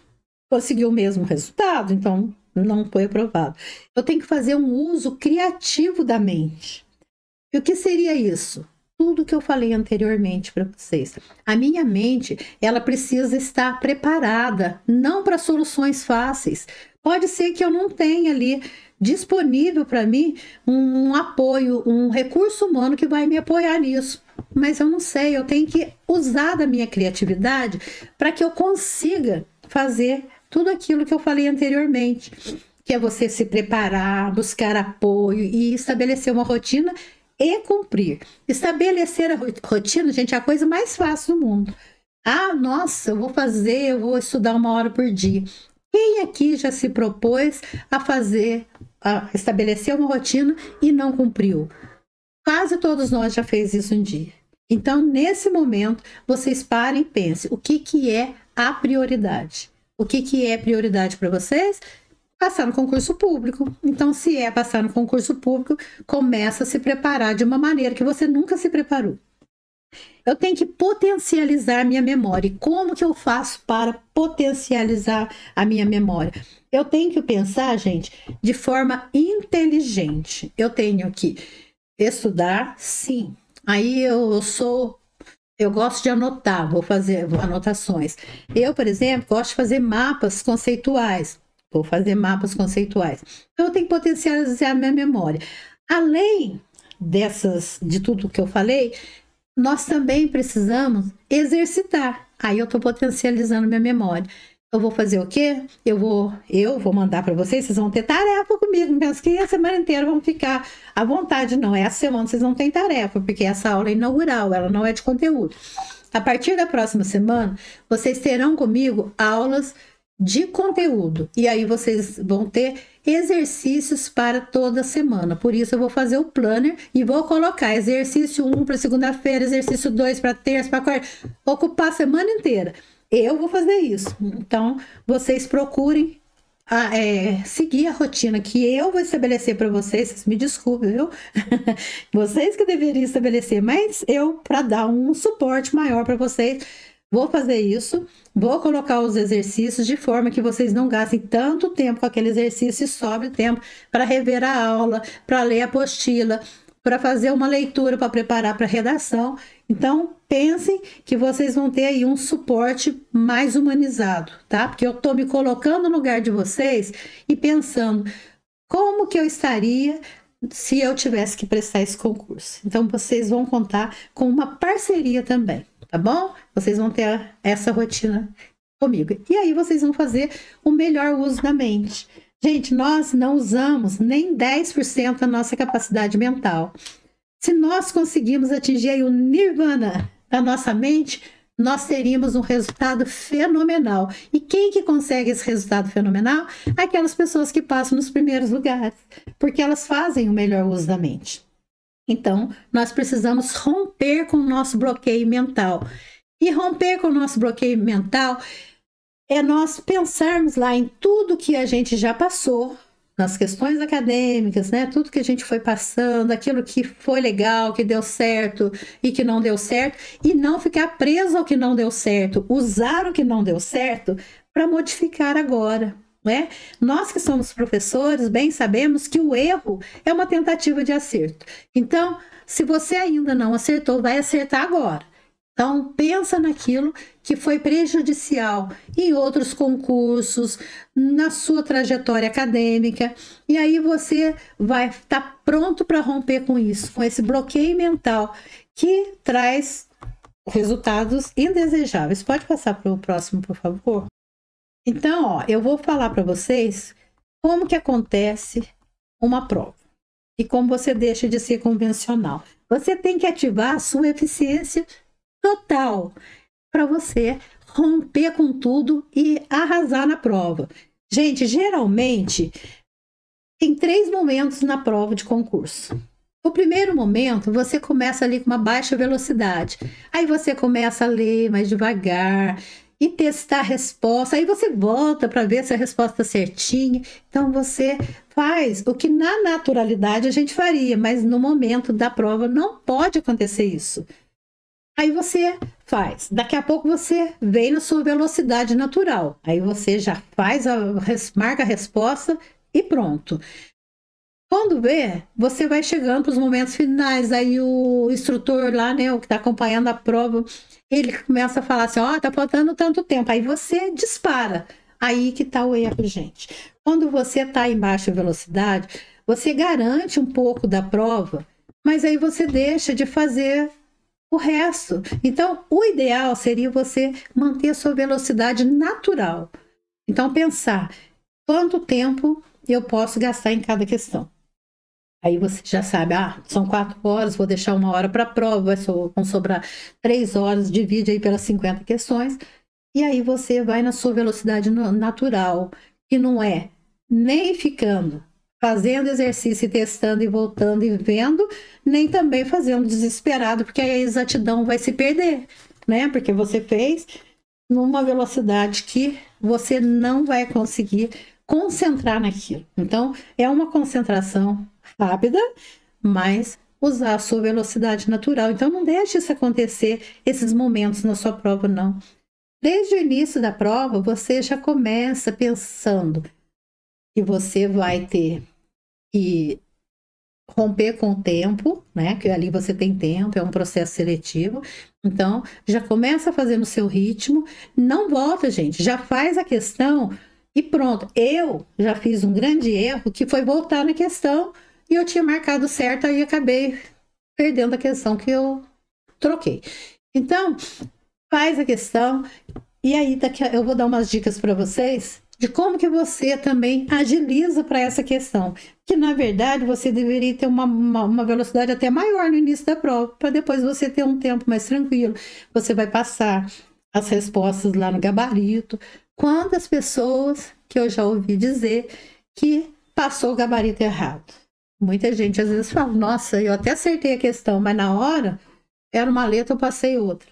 conseguiu o mesmo resultado, então não foi aprovado. Eu tenho que fazer um uso criativo da mente. E o que seria isso? Tudo que eu falei anteriormente para vocês. A minha mente, ela precisa estar preparada, não para soluções fáceis. Pode ser que eu não tenha ali disponível para mim um apoio, um recurso humano que vai me apoiar nisso. Mas eu não sei, eu tenho que usar da minha criatividade para que eu consiga fazer tudo aquilo que eu falei anteriormente, que é você se preparar, buscar apoio e estabelecer uma rotina e cumprir. Estabelecer a rotina, gente, é a coisa mais fácil do mundo. Nossa, eu vou estudar 1 hora por dia. Quem aqui já se propôs a estabelecer uma rotina e não cumpriu? Quase todos nós já fez isso um dia. Então, nesse momento, vocês parem e pensem, o que é a prioridade? O que é prioridade para vocês? Passar no concurso público. Então, se é passar no concurso público, começa a se preparar de uma maneira que você nunca se preparou. Eu tenho que potencializar minha memória. E como que eu faço para potencializar a minha memória? Eu tenho que pensar, gente, de forma inteligente. Eu tenho que estudar, sim, Aí eu gosto de anotar, vou fazer anotações. Eu, por exemplo, gosto de fazer mapas conceituais. Vou fazer mapas conceituais. Então, eu tenho que potencializar a minha memória. Além de tudo que eu falei, nós também precisamos exercitar. Aí eu estou potencializando minha memória. Eu vou fazer o quê? Eu vou mandar para vocês vão ter tarefa comigo. Não penso que a semana inteira vão ficar à vontade, não. Essa semana vocês não têm tarefa, porque essa aula é inaugural, ela não é de conteúdo. A partir da próxima semana, vocês terão comigo aulas de conteúdo. E aí vocês vão ter exercícios para toda semana. Por isso eu vou fazer o planner e vou colocar exercício 1 para segunda-feira, exercício 2 para terça, para quarta, ocupar a semana inteira. Eu vou fazer isso. Então, vocês procurem seguir a rotina que eu vou estabelecer para vocês me desculpem, viu? Vocês que deveriam estabelecer, mas eu, para dar um suporte maior para vocês, vou fazer isso, vou colocar os exercícios de forma que vocês não gastem tanto tempo com aquele exercício e sobre tempo para rever a aula, para ler a apostila, para fazer uma leitura, para preparar para a redação. Então, pensem que vocês vão ter aí um suporte mais humanizado, tá? Porque eu estou me colocando no lugar de vocês e pensando como que eu estaria se eu tivesse que prestar esse concurso. Então, vocês vão contar com uma parceria também, tá bom? Vocês vão ter essa rotina comigo. E aí vocês vão fazer o melhor uso da mente. Gente, nós não usamos nem 10% da nossa capacidade mental. Se nós conseguirmos atingir aí o nirvana da nossa mente, nós teríamos um resultado fenomenal. E quem que consegue esse resultado fenomenal? Aquelas pessoas que passam nos primeiros lugares, porque elas fazem o melhor uso da mente. Então, nós precisamos romper com o nosso bloqueio mental. E romper com o nosso bloqueio mental é nós pensarmos lá em tudo que a gente já passou, nas questões acadêmicas, né? Tudo que a gente foi passando, aquilo que foi legal, que deu certo e que não deu certo, e não ficar preso ao que não deu certo, usar o que não deu certo para modificar agora, né? Nós que somos professores, bem sabemos que o erro é uma tentativa de acerto. Então, se você ainda não acertou, vai acertar agora. Então, pensa naquilo que foi prejudicial em outros concursos, na sua trajetória acadêmica, e aí você vai estar pronto para romper com isso, com esse bloqueio mental que traz resultados indesejáveis. Pode passar para o próximo, por favor? Então, ó, eu vou falar para vocês como que acontece uma prova e como você deixa de ser convencional. Você tem que ativar a sua eficiência total para você romper com tudo e arrasar na prova. Gente, geralmente tem 3 momentos na prova de concurso. O primeiro momento, você começa ali com uma baixa velocidade. Aí você começa a ler mais devagar e testar a resposta. Aí você volta para ver se a resposta está certinha. Então você faz o que na naturalidade a gente faria, mas no momento da prova não pode acontecer isso. Aí você faz. Daqui a pouco você vem na sua velocidade natural. Aí você já faz, marca a resposta e pronto. Quando vê, você vai chegando para os momentos finais. Aí o instrutor lá, né, o que está acompanhando a prova, ele começa a falar assim, ó, tá faltando tanto tempo. Aí você dispara. Aí que tá o erro, gente. Quando você está em baixa velocidade, você garante um pouco da prova, mas aí você deixa de fazer o resto. Então, o ideal seria você manter a sua velocidade natural. Então, pensar quanto tempo eu posso gastar em cada questão. Aí você já sabe, são 4 horas, vou deixar 1 hora para a prova, vão sobrar 3 horas, divide aí pelas 50 questões, e aí você vai na sua velocidade natural, que não é nem ficando fazendo exercício e testando e voltando e vendo, nem também fazendo desesperado, porque aí a exatidão vai se perder, né? Porque você fez numa velocidade que você não vai conseguir concentrar naquilo. Então, é uma concentração rápida, mas usar a sua velocidade natural. Então, não deixe isso acontecer, esses momentos na sua prova, não. Desde o início da prova, você já começa pensando que você vai ter que romper com o tempo, né? Que ali você tem tempo, é um processo seletivo. Então, já começa a fazer no seu ritmo, não volta, gente, já faz a questão e pronto. Eu já fiz um grande erro que foi voltar na questão e eu tinha marcado certo, aí acabei perdendo a questão que eu troquei. Então, faz a questão e aí eu vou dar umas dicas para vocês de como que você também agiliza para essa questão. Que, na verdade, você deveria ter uma velocidade até maior no início da prova, para depois você ter um tempo mais tranquilo. Você vai passar as respostas lá no gabarito. Quantas pessoas que eu já ouvi dizer que passou o gabarito errado? Muita gente às vezes fala, nossa, eu até acertei a questão, mas na hora era uma letra, eu passei outra.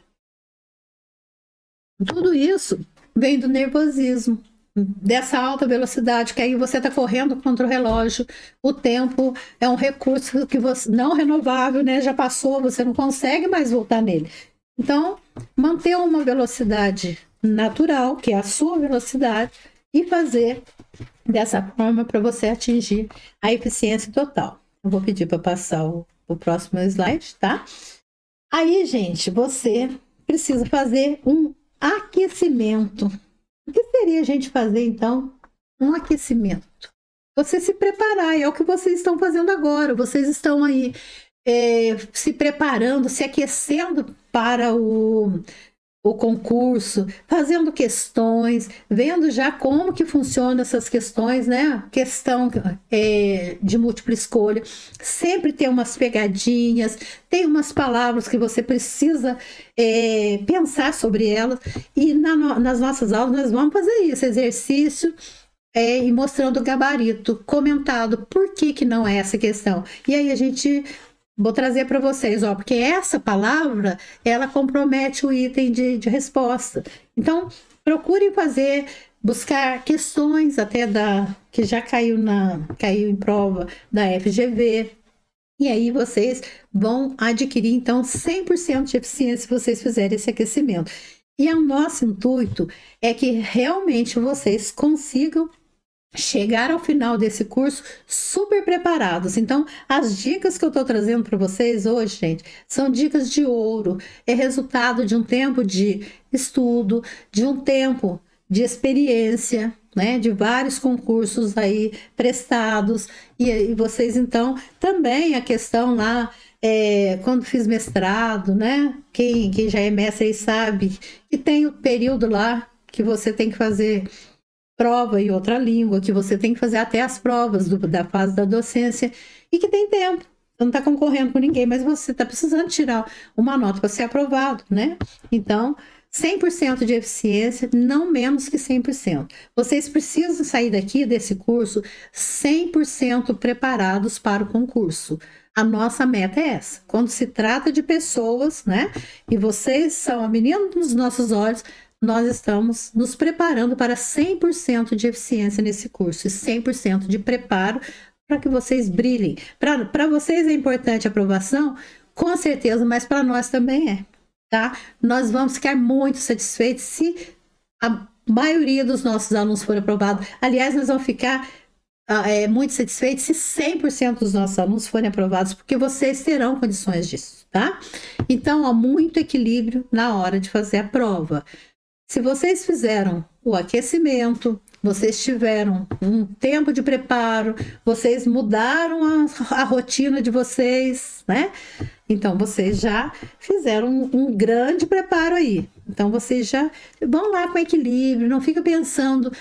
Tudo isso vem do nervosismo, dessa alta velocidade, que aí você está correndo contra o relógio, o tempo é um recurso que você não renovável, né? Já passou, você não consegue mais voltar nele. Então, manter uma velocidade natural, que é a sua velocidade, e fazer dessa forma para você atingir a eficiência total. Eu vou pedir para passar o próximo slide, tá? Aí, gente, você precisa fazer um aquecimento. O que seria a gente fazer, então, um aquecimento? Você se preparar, é o que vocês estão fazendo agora. Vocês estão aí se preparando, se aquecendo para o concurso, fazendo questões, vendo já como que funcionam essas questões, né? Questão de múltipla escolha. Sempre tem umas pegadinhas, tem umas palavras que você precisa pensar sobre elas. E nas nossas aulas nós vamos fazer isso, exercício e mostrando o gabarito, comentado por que não é essa questão. E aí a gente... Vou trazer para vocês, ó, porque essa palavra, ela compromete o item de resposta. Então, procurem buscar questões até que já caiu em prova da FGV. E aí vocês vão adquirir, então, 100% de eficiência se vocês fizerem esse aquecimento. E o nosso intuito é que realmente vocês consigam chegar ao final desse curso super preparados. Então, as dicas que eu estou trazendo para vocês hoje, gente, são dicas de ouro. É resultado de um tempo de estudo, de um tempo de experiência, né, de vários concursos aí prestados. E vocês, então, também a questão lá, quando fiz mestrado, né, quem já é mestre aí sabe que tem o período lá que você tem que fazer prova em outra língua, que você tem que fazer até as provas da fase da docência e que tem tempo. Você não está concorrendo com ninguém, mas você está precisando tirar uma nota para ser aprovado, né? Então, 100% de eficiência, não menos que 100%. Vocês precisam sair desse curso 100% preparados para o concurso. A nossa meta é essa. Quando se trata de pessoas, né? E vocês são a menina dos nossos olhos, nós estamos nos preparando para 100% de eficiência nesse curso e 100% de preparo para que vocês brilhem. Para vocês é importante a aprovação, com certeza, mas para nós também é, tá? Nós vamos ficar muito satisfeitos se a maioria dos nossos alunos for aprovado. Aliás, nós vamos ficar muito satisfeitos se 100% dos nossos alunos forem aprovados, porque vocês terão condições disso, tá? Então, há muito equilíbrio na hora de fazer a prova. Se vocês fizeram o aquecimento, vocês tiveram um tempo de preparo, vocês mudaram a rotina de vocês, né? Então, vocês já fizeram um grande preparo aí. Então, vocês já vão lá com equilíbrio, não fica pensando,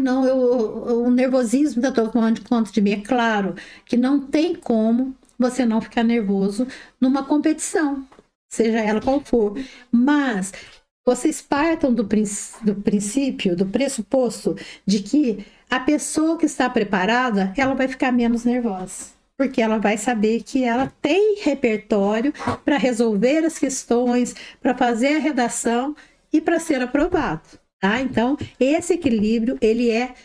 não, o nervosismo está tomando conta de mim. É claro que não tem como você não ficar nervoso numa competição, seja ela qual for, mas... Vocês partam do princípio, do pressuposto de que a pessoa que está preparada, ela vai ficar menos nervosa, porque ela vai saber que ela tem repertório para resolver as questões, para fazer a redação e para ser aprovado, tá? Então, esse equilíbrio, ele é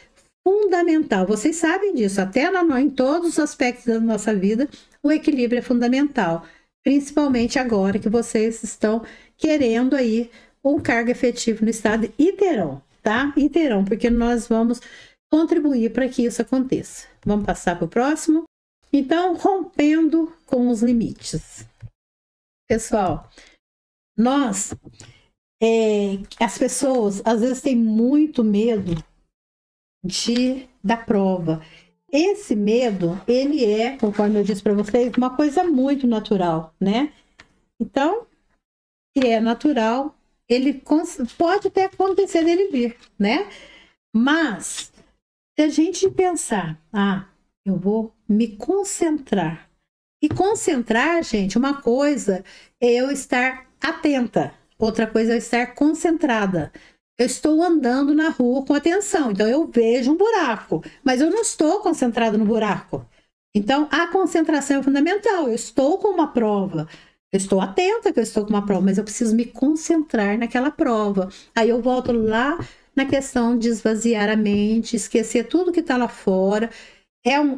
fundamental. Vocês sabem disso, até em todos os aspectos da nossa vida, o equilíbrio é fundamental, principalmente agora que vocês estão querendo aí um cargo efetivo no estado, e terão, tá? E terão, porque nós vamos contribuir para que isso aconteça. Vamos passar para o próximo? Então, rompendo com os limites. Pessoal, as pessoas às vezes têm muito medo da prova. Esse medo, ele é, conforme eu disse para vocês, uma coisa muito natural, né? Então, se é natural, ele pode até acontecer dele vir, né? Mas, se a gente pensar, eu vou me concentrar. E concentrar, gente, uma coisa é eu estar atenta, outra coisa é eu estar concentrada. Eu estou andando na rua com atenção, então eu vejo um buraco, mas eu não estou concentrada no buraco. Então, a concentração é fundamental. Eu estou com uma prova, eu estou atenta que eu estou com uma prova, mas eu preciso me concentrar naquela prova. Aí eu volto lá na questão de esvaziar a mente, esquecer tudo que está lá fora.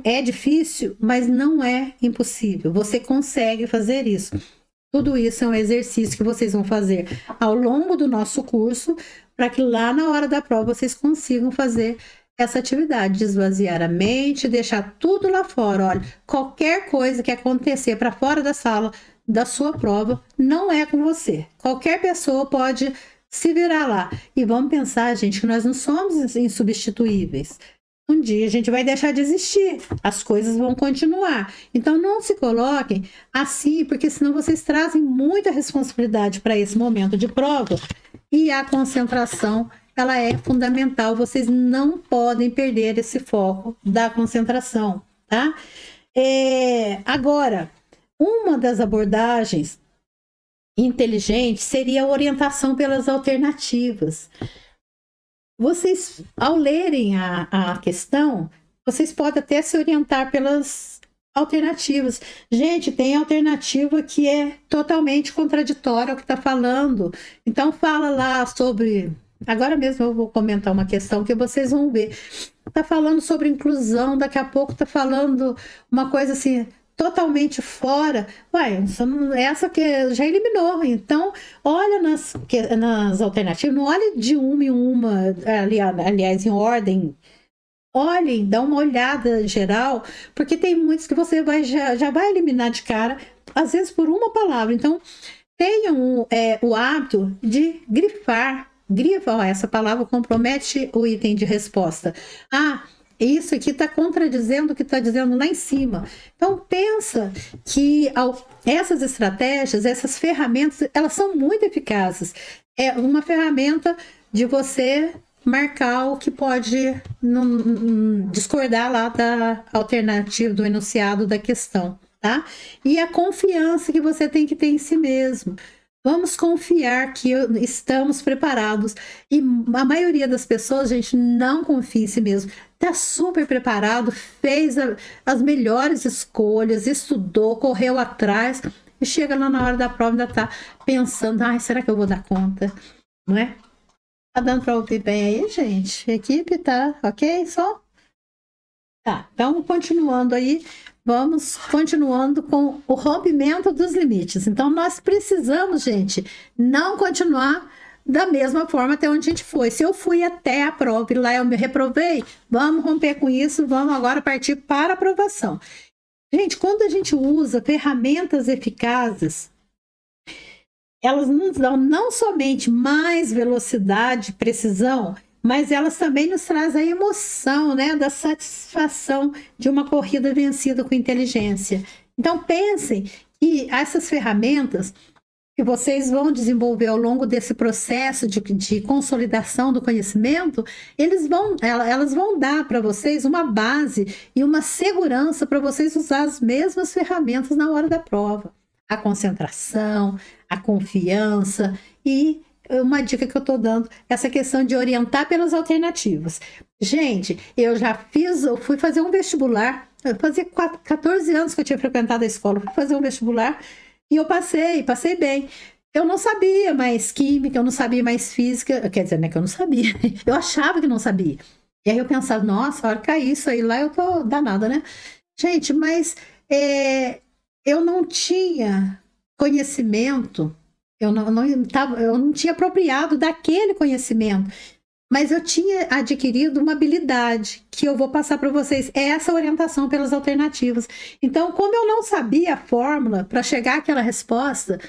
É difícil, mas não é impossível. Você consegue fazer isso. Tudo isso é um exercício que vocês vão fazer ao longo do nosso curso, para que lá na hora da prova vocês consigam fazer essa atividade de esvaziar a mente, deixar tudo lá fora. Olha, qualquer coisa que acontecer para fora da sala da sua prova não é com você. Qualquer pessoa pode se virar lá. E vamos pensar, gente, que nós não somos insubstituíveis. Um dia a gente vai deixar de existir, as coisas vão continuar. Então não se coloquem assim, porque senão vocês trazem muita responsabilidade para esse momento de prova. E a concentração, ela é fundamental. Vocês não podem perder esse foco da concentração, tá? Agora, uma das abordagens inteligentes seria a orientação pelas alternativas. Vocês, ao lerem a questão, vocês podem até se orientar pelas alternativas. Gente, tem alternativa que é totalmente contraditória ao que está falando. Então, fala lá sobre... Agora mesmo eu vou comentar uma questão que vocês vão ver. Está falando sobre inclusão, daqui a pouco está falando uma coisa assim... totalmente fora, essa que já eliminou. Então, olha nas alternativas, não olhe de uma em uma, aliás, em ordem. Olhem, dá uma olhada geral, porque tem muitos que você já vai eliminar de cara, às vezes por uma palavra. Então, tenham o hábito de grifar. Essa palavra compromete o item de resposta. Isso aqui está contradizendo o que está dizendo lá em cima. Então, pensa que essas estratégias, essas ferramentas, elas são muito eficazes. É uma ferramenta de você marcar o que pode discordar lá da alternativa, do enunciado da questão, tá? E a confiança que você tem que ter em si mesmo. Vamos confiar que estamos preparados. E a maioria das pessoas, gente, não confia em si mesmo. Está super preparado, fez as melhores escolhas, estudou, correu atrás e chega lá na hora da prova e ainda está pensando, será que eu vou dar conta? Não é? Tá dando para ouvir bem aí, gente? A equipe tá ok? Só? Tá, então continuando aí. Vamos continuando com o rompimento dos limites. Então, nós precisamos, gente, não continuar da mesma forma até onde a gente foi. Se eu fui até a prova e lá eu me reprovei, vamos romper com isso, vamos agora partir para a aprovação. Gente, quando a gente usa ferramentas eficazes, elas nos dão não somente mais velocidade e precisão, mas elas também nos trazem a emoção, né, da satisfação de uma corrida vencida com inteligência. Então, pensem que essas ferramentas que vocês vão desenvolver ao longo desse processo de consolidação do conhecimento, elas vão dar para vocês uma base e uma segurança para vocês usar as mesmas ferramentas na hora da prova. A concentração, a confiança e uma dica que eu estou dando, essa questão de orientar pelas alternativas. Gente, eu fui fazer um vestibular, fazia 14 anos que eu tinha frequentado a escola, fui fazer um vestibular e eu passei bem. Eu não sabia mais química, eu não sabia mais física, quer dizer, não é que eu não sabia, eu achava que não sabia. E aí eu pensava, nossa, a hora que cair isso aí lá, eu tô danada, né? Gente, mas eu não tinha conhecimento, eu não tinha apropriado daquele conhecimento. mas eu tinha adquirido uma habilidade que eu vou passar para vocês, é essa orientação pelas alternativas. Então, como eu não sabia a fórmula para chegar àquela resposta,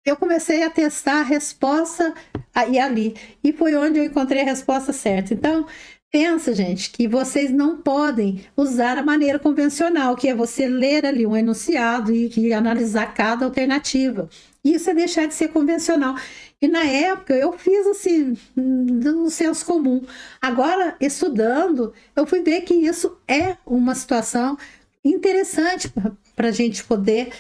eu comecei a testar a resposta aí ali, e foi onde eu encontrei a resposta certa. Então, pensa, gente, que vocês não podem usar a maneira convencional, que é você ler ali um enunciado e analisar cada alternativa. Isso é deixar de ser convencional. E na época eu fiz assim, no senso comum. Agora, estudando, eu fui ver que isso é uma situação interessante para a gente poder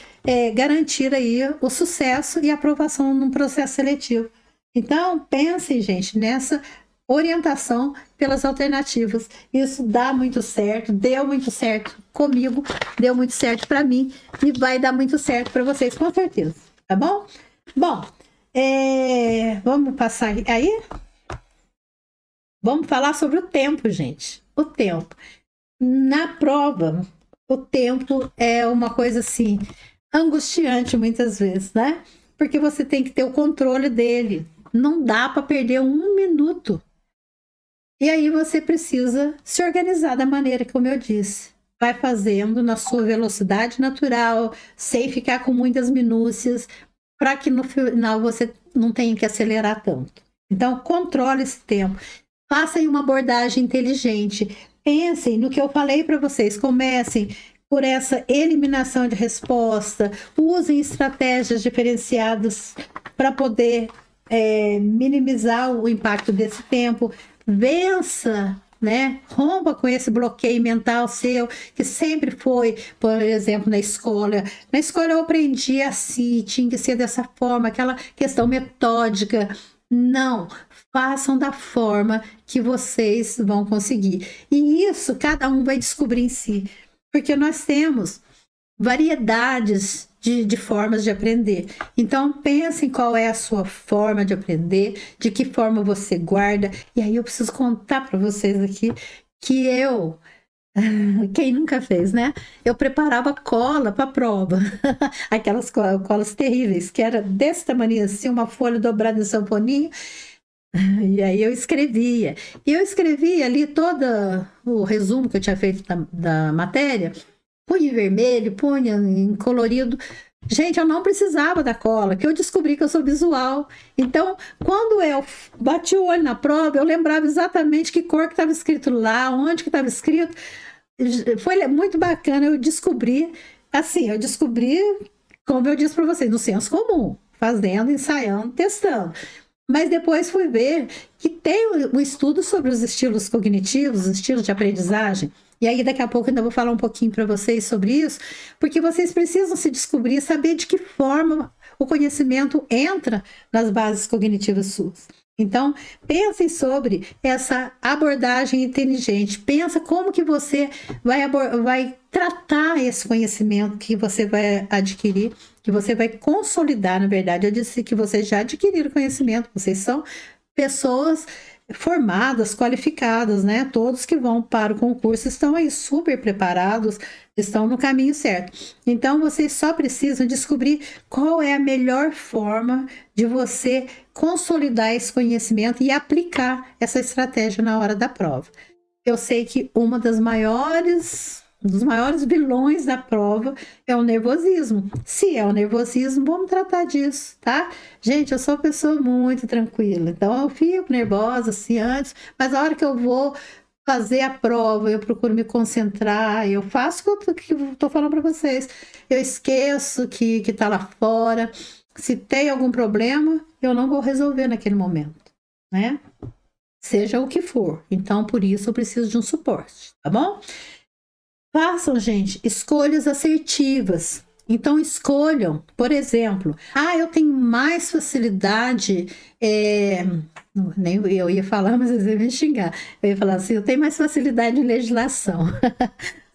garantir aí o sucesso e a aprovação num processo seletivo. Então, pensem, gente, nessa orientação pelas alternativas. Isso dá muito certo, deu muito certo comigo, deu muito certo para mim e vai dar muito certo para vocês, com certeza. Tá bom? Bom, vamos passar aí? Vamos falar sobre o tempo, gente. O tempo. Na prova, o tempo é uma coisa assim, angustiante muitas vezes, né? Porque você tem que ter o controle dele. Não dá para perder 1 minuto. E aí você precisa se organizar da maneira como eu disse. Vai fazendo na sua velocidade natural, sem ficar com muitas minúcias, para que no final você não tenha que acelerar tanto. Então, controle esse tempo. Façam uma abordagem inteligente. Pensem no que eu falei para vocês. Comecem por essa eliminação de resposta. Usem estratégias diferenciadas para poder minimizar o impacto desse tempo. Vença, né? Rompa com esse bloqueio mental seu, que sempre foi, por exemplo, na escola. Na escola eu aprendi assim, tinha que ser dessa forma, aquela questão metódica. Não, façam da forma que vocês vão conseguir. E isso cada um vai descobrir em si, porque nós temos variedades de formas de aprender. Então, pense em qual é a sua forma de aprender, de que forma você guarda. E aí eu preciso contar para vocês aqui que quem nunca fez, né? Eu preparava cola para a prova. Aquelas colas terríveis, que era desse tamanho assim, uma folha dobrada em sanfoninha. E aí eu escrevia. E eu escrevia ali todo o resumo que eu tinha feito da matéria. Punha em vermelho, punha em colorido. Gente, eu não precisava da cola, que eu descobri que eu sou visual. Então, quando eu bati o olho na prova, eu lembrava exatamente que cor que estava escrito lá, onde que estava escrito. Foi muito bacana, eu descobri, como eu disse para vocês, no senso comum, fazendo, ensaiando, testando. Mas depois fui ver que tem um estudo sobre os estilos cognitivos, os estilos de aprendizagem. E aí daqui a pouco eu ainda vou falar um pouquinho para vocês sobre isso, porque vocês precisam se descobrir, saber de que forma o conhecimento entra nas bases cognitivas suas. Então, pensem sobre essa abordagem inteligente. Pensa como que você vai tratar esse conhecimento que você vai adquirir, que você vai consolidar, na verdade. Eu disse que vocês já adquiriram conhecimento, vocês são pessoas formadas, qualificadas, né? Todos que vão para o concurso estão aí super preparados, estão no caminho certo. Então, vocês só precisam descobrir qual é a melhor forma de você consolidar esse conhecimento e aplicar essa estratégia na hora da prova. Eu sei que um dos maiores vilões da prova é o nervosismo. Se é o nervosismo, vamos tratar disso, tá? Gente, eu sou uma pessoa muito tranquila, então eu fico nervosa assim antes, mas a hora que eu vou fazer a prova, eu procuro me concentrar, eu faço o que eu tô falando para vocês. Eu esqueço que tá lá fora. Se tem algum problema, eu não vou resolver naquele momento, né? Seja o que for. Então, por isso, eu preciso de um suporte, tá bom? Façam, gente, escolhas assertivas. Então, escolham, por exemplo, eu tenho mais facilidade, nem eu ia falar, mas eles iam me xingar. Eu ia falar assim, eu tenho mais facilidade em legislação.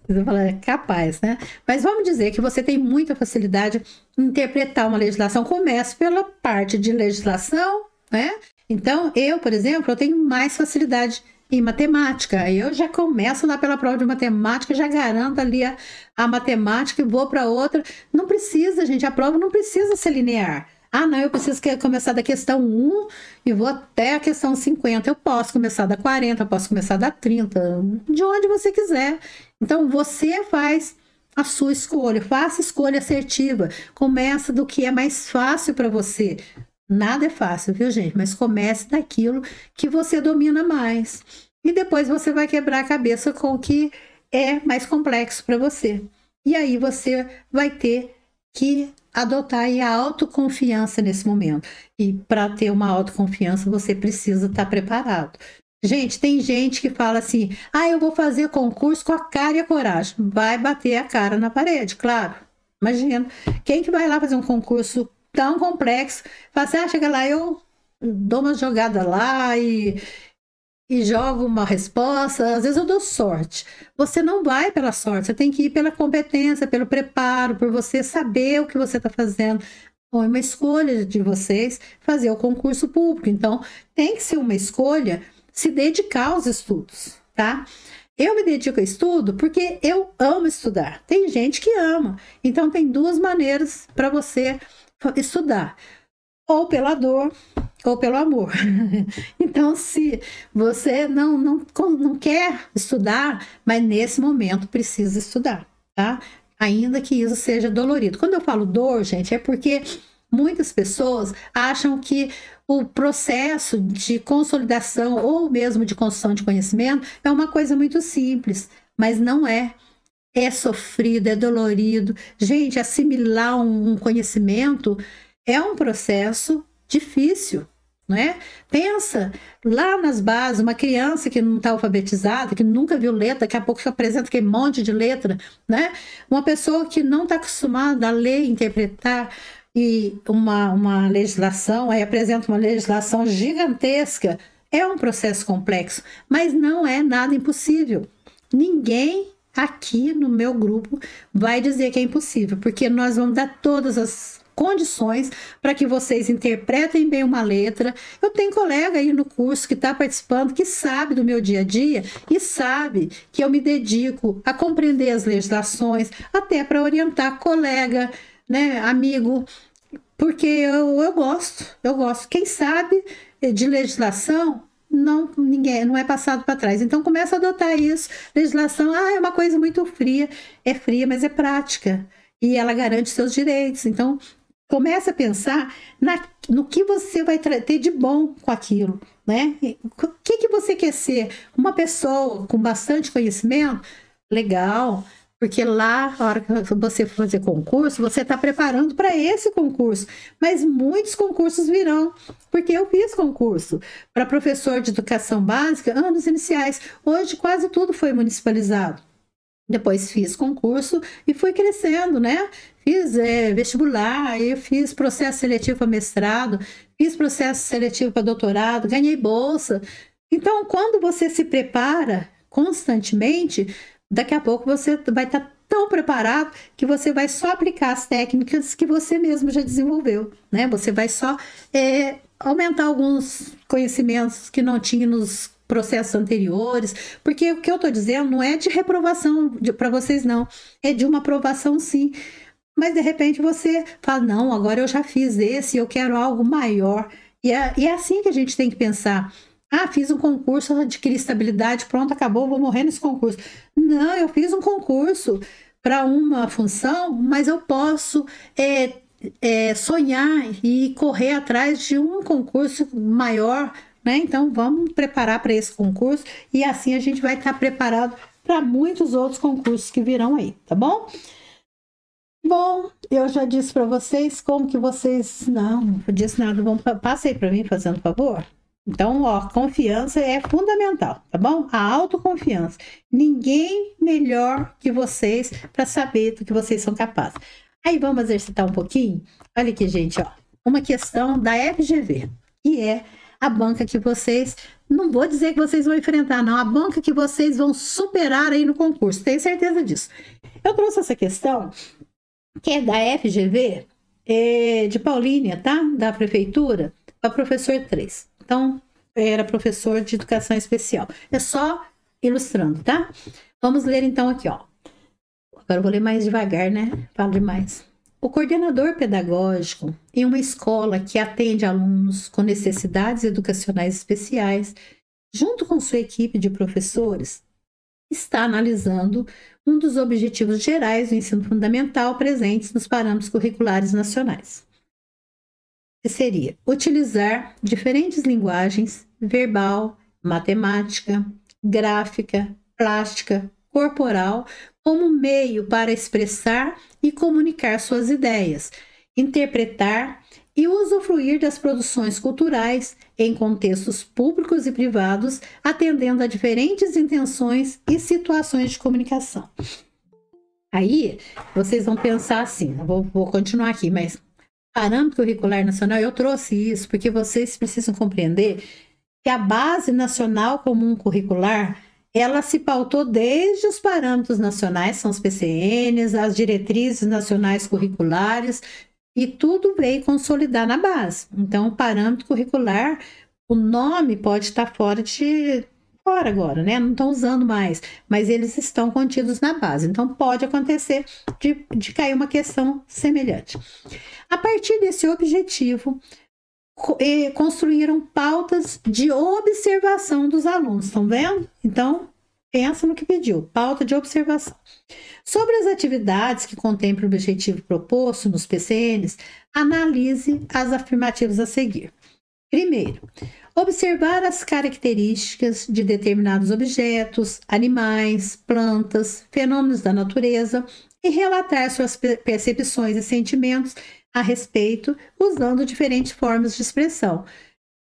Você vai falar, capaz, né? Mas vamos dizer que você tem muita facilidade em interpretar uma legislação. Comece pela parte de legislação, né? Então, eu, por exemplo, eu tenho mais facilidade em matemática. Eu já começo lá pela prova de matemática, já garanto ali a matemática e vou para outra. Não precisa, gente, a prova não precisa ser linear. Ah, não, eu preciso começar da questão 1 e vou até a questão 50. Eu posso começar da 40, eu posso começar da 30, de onde você quiser. Então, você faz a sua escolha, faça escolha assertiva. Começa do que é mais fácil para você. Nada é fácil, viu, gente? Mas comece daquilo que você domina mais. E depois você vai quebrar a cabeça com o que é mais complexo para você. E aí você vai ter que adotar aí a autoconfiança nesse momento. E para ter uma autoconfiança, você precisa estar preparado. Gente, tem gente que fala assim: ah, eu vou fazer concurso com a cara e a coragem. Vai bater a cara na parede, claro. Imagina. Quem que vai lá fazer um concurso tão complexo? Fala assim: ah, chega lá, eu dou uma jogada lá e jogo uma resposta. Às vezes eu dou sorte. Você não vai pela sorte, você tem que ir pela competência, pelo preparo, por você saber o que você está fazendo. Foi uma escolha de vocês fazer o concurso público. Então, tem que ser uma escolha se dedicar aos estudos, tá? Eu me dedico a estudo porque eu amo estudar. Tem gente que ama. Então, tem duas maneiras para você estudar: ou pela dor, ou pelo amor. Então, se você não quer estudar, mas nesse momento precisa estudar, tá? Ainda que isso seja dolorido. Quando eu falo dor, gente, é porque muitas pessoas acham que o processo de consolidação ou mesmo de construção de conhecimento é uma coisa muito simples, mas não é. É sofrido, é dolorido. Gente, assimilar um conhecimento é um processo difícil, não é? Pensa, lá nas bases, uma criança que não está alfabetizada, que nunca viu letra, daqui a pouco apresenta aquele monte de letra, né? Uma pessoa que não está acostumada a ler e interpretar e uma legislação, aí apresenta uma legislação gigantesca, é um processo complexo, mas não é nada impossível. Ninguém aqui no meu grupo vai dizer que é impossível, porque nós vamos dar todas as condições para que vocês interpretem bem uma letra. Eu tenho colega aí no curso que está participando, que sabe do meu dia a dia e sabe que eu me dedico a compreender as legislações, até para orientar colega, né, amigo, porque eu gosto. Quem sabe de legislação, ninguém não é passado para trás. Então começa a adotar isso. Legislação, é uma coisa muito fria. É fria, mas é prática. E ela garante seus direitos. Então começa a pensar no que você vai ter de bom com aquilo, né? O que você quer ser? Uma pessoa com bastante conhecimento? Legal. Porque lá, a hora que você for fazer concurso, você está preparando para esse concurso. Mas muitos concursos virão, porque eu fiz concurso para professor de educação básica, anos iniciais. Hoje quase tudo foi municipalizado. Depois fiz concurso e fui crescendo, né? Fiz vestibular, eu fiz processo seletivo para mestrado, fiz processo seletivo para doutorado, ganhei bolsa. Então, quando você se prepara constantemente, daqui a pouco você vai estar tão preparado que você vai só aplicar as técnicas que você mesmo já desenvolveu, né? Você vai só aumentar alguns conhecimentos que não tinha nos processos anteriores, porque o que eu estou dizendo não é de reprovação para vocês, não. É de uma aprovação, sim. Mas, de repente, você fala: não, agora eu já fiz esse, eu quero algo maior. E é assim que a gente tem que pensar. Fiz um concurso, adquiri estabilidade, pronto, acabou, vou morrer nesse concurso. Não, eu fiz um concurso para uma função, mas eu posso sonhar e correr atrás de um concurso maior, né? Então, vamos preparar para esse concurso e assim a gente vai estar preparado para muitos outros concursos que virão aí, tá bom? Bom, eu já disse para vocês como que vocês... Não disse nada, passa aí para mim, fazendo favor. Então, confiança é fundamental, tá bom? A autoconfiança. Ninguém melhor que vocês para saber do que vocês são capazes. Aí, vamos exercitar um pouquinho? Olha aqui, gente, uma questão da FGV, que é a banca que vocês... Não vou dizer que vocês vão enfrentar, não. A banca que vocês vão superar aí no concurso. Tenho certeza disso. Eu trouxe essa questão, que é da FGV, de Paulínia, tá? Da prefeitura, para professor 3. Então, era professor de educação especial. É só ilustrando, tá? Vamos ler então aqui, Agora eu vou ler mais devagar, né? Falo demais. O coordenador pedagógico em uma escola que atende alunos com necessidades educacionais especiais, junto com sua equipe de professores, está analisando um dos objetivos gerais do ensino fundamental presentes nos parâmetros curriculares nacionais, que seria utilizar diferentes linguagens, verbal, matemática, gráfica, plástica, corporal, como meio para expressar e comunicar suas ideias, interpretar e usufruir das produções culturais em contextos públicos e privados, atendendo a diferentes intenções e situações de comunicação. Aí, vocês vão pensar assim, vou continuar aqui, mas parâmetro curricular nacional, eu trouxe isso porque vocês precisam compreender que a Base Nacional Comum Curricular, ela se pautou desde os parâmetros nacionais, são os PCNs, as diretrizes nacionais curriculares, e tudo veio consolidar na base. Então, o parâmetro curricular, o nome pode estar fora agora, né? Não estão usando mais, mas eles estão contidos na base. Então, pode acontecer de cair uma questão semelhante. A partir desse objetivo, construíram pautas de observação dos alunos, estão vendo? Então, pensa no que pediu, pauta de observação. Sobre as atividades que contemplam o objetivo proposto nos PCNs, analise as afirmativas a seguir. Primeiro, observar as características de determinados objetos, animais, plantas, fenômenos da natureza e relatar suas percepções e sentimentos a respeito, usando diferentes formas de expressão.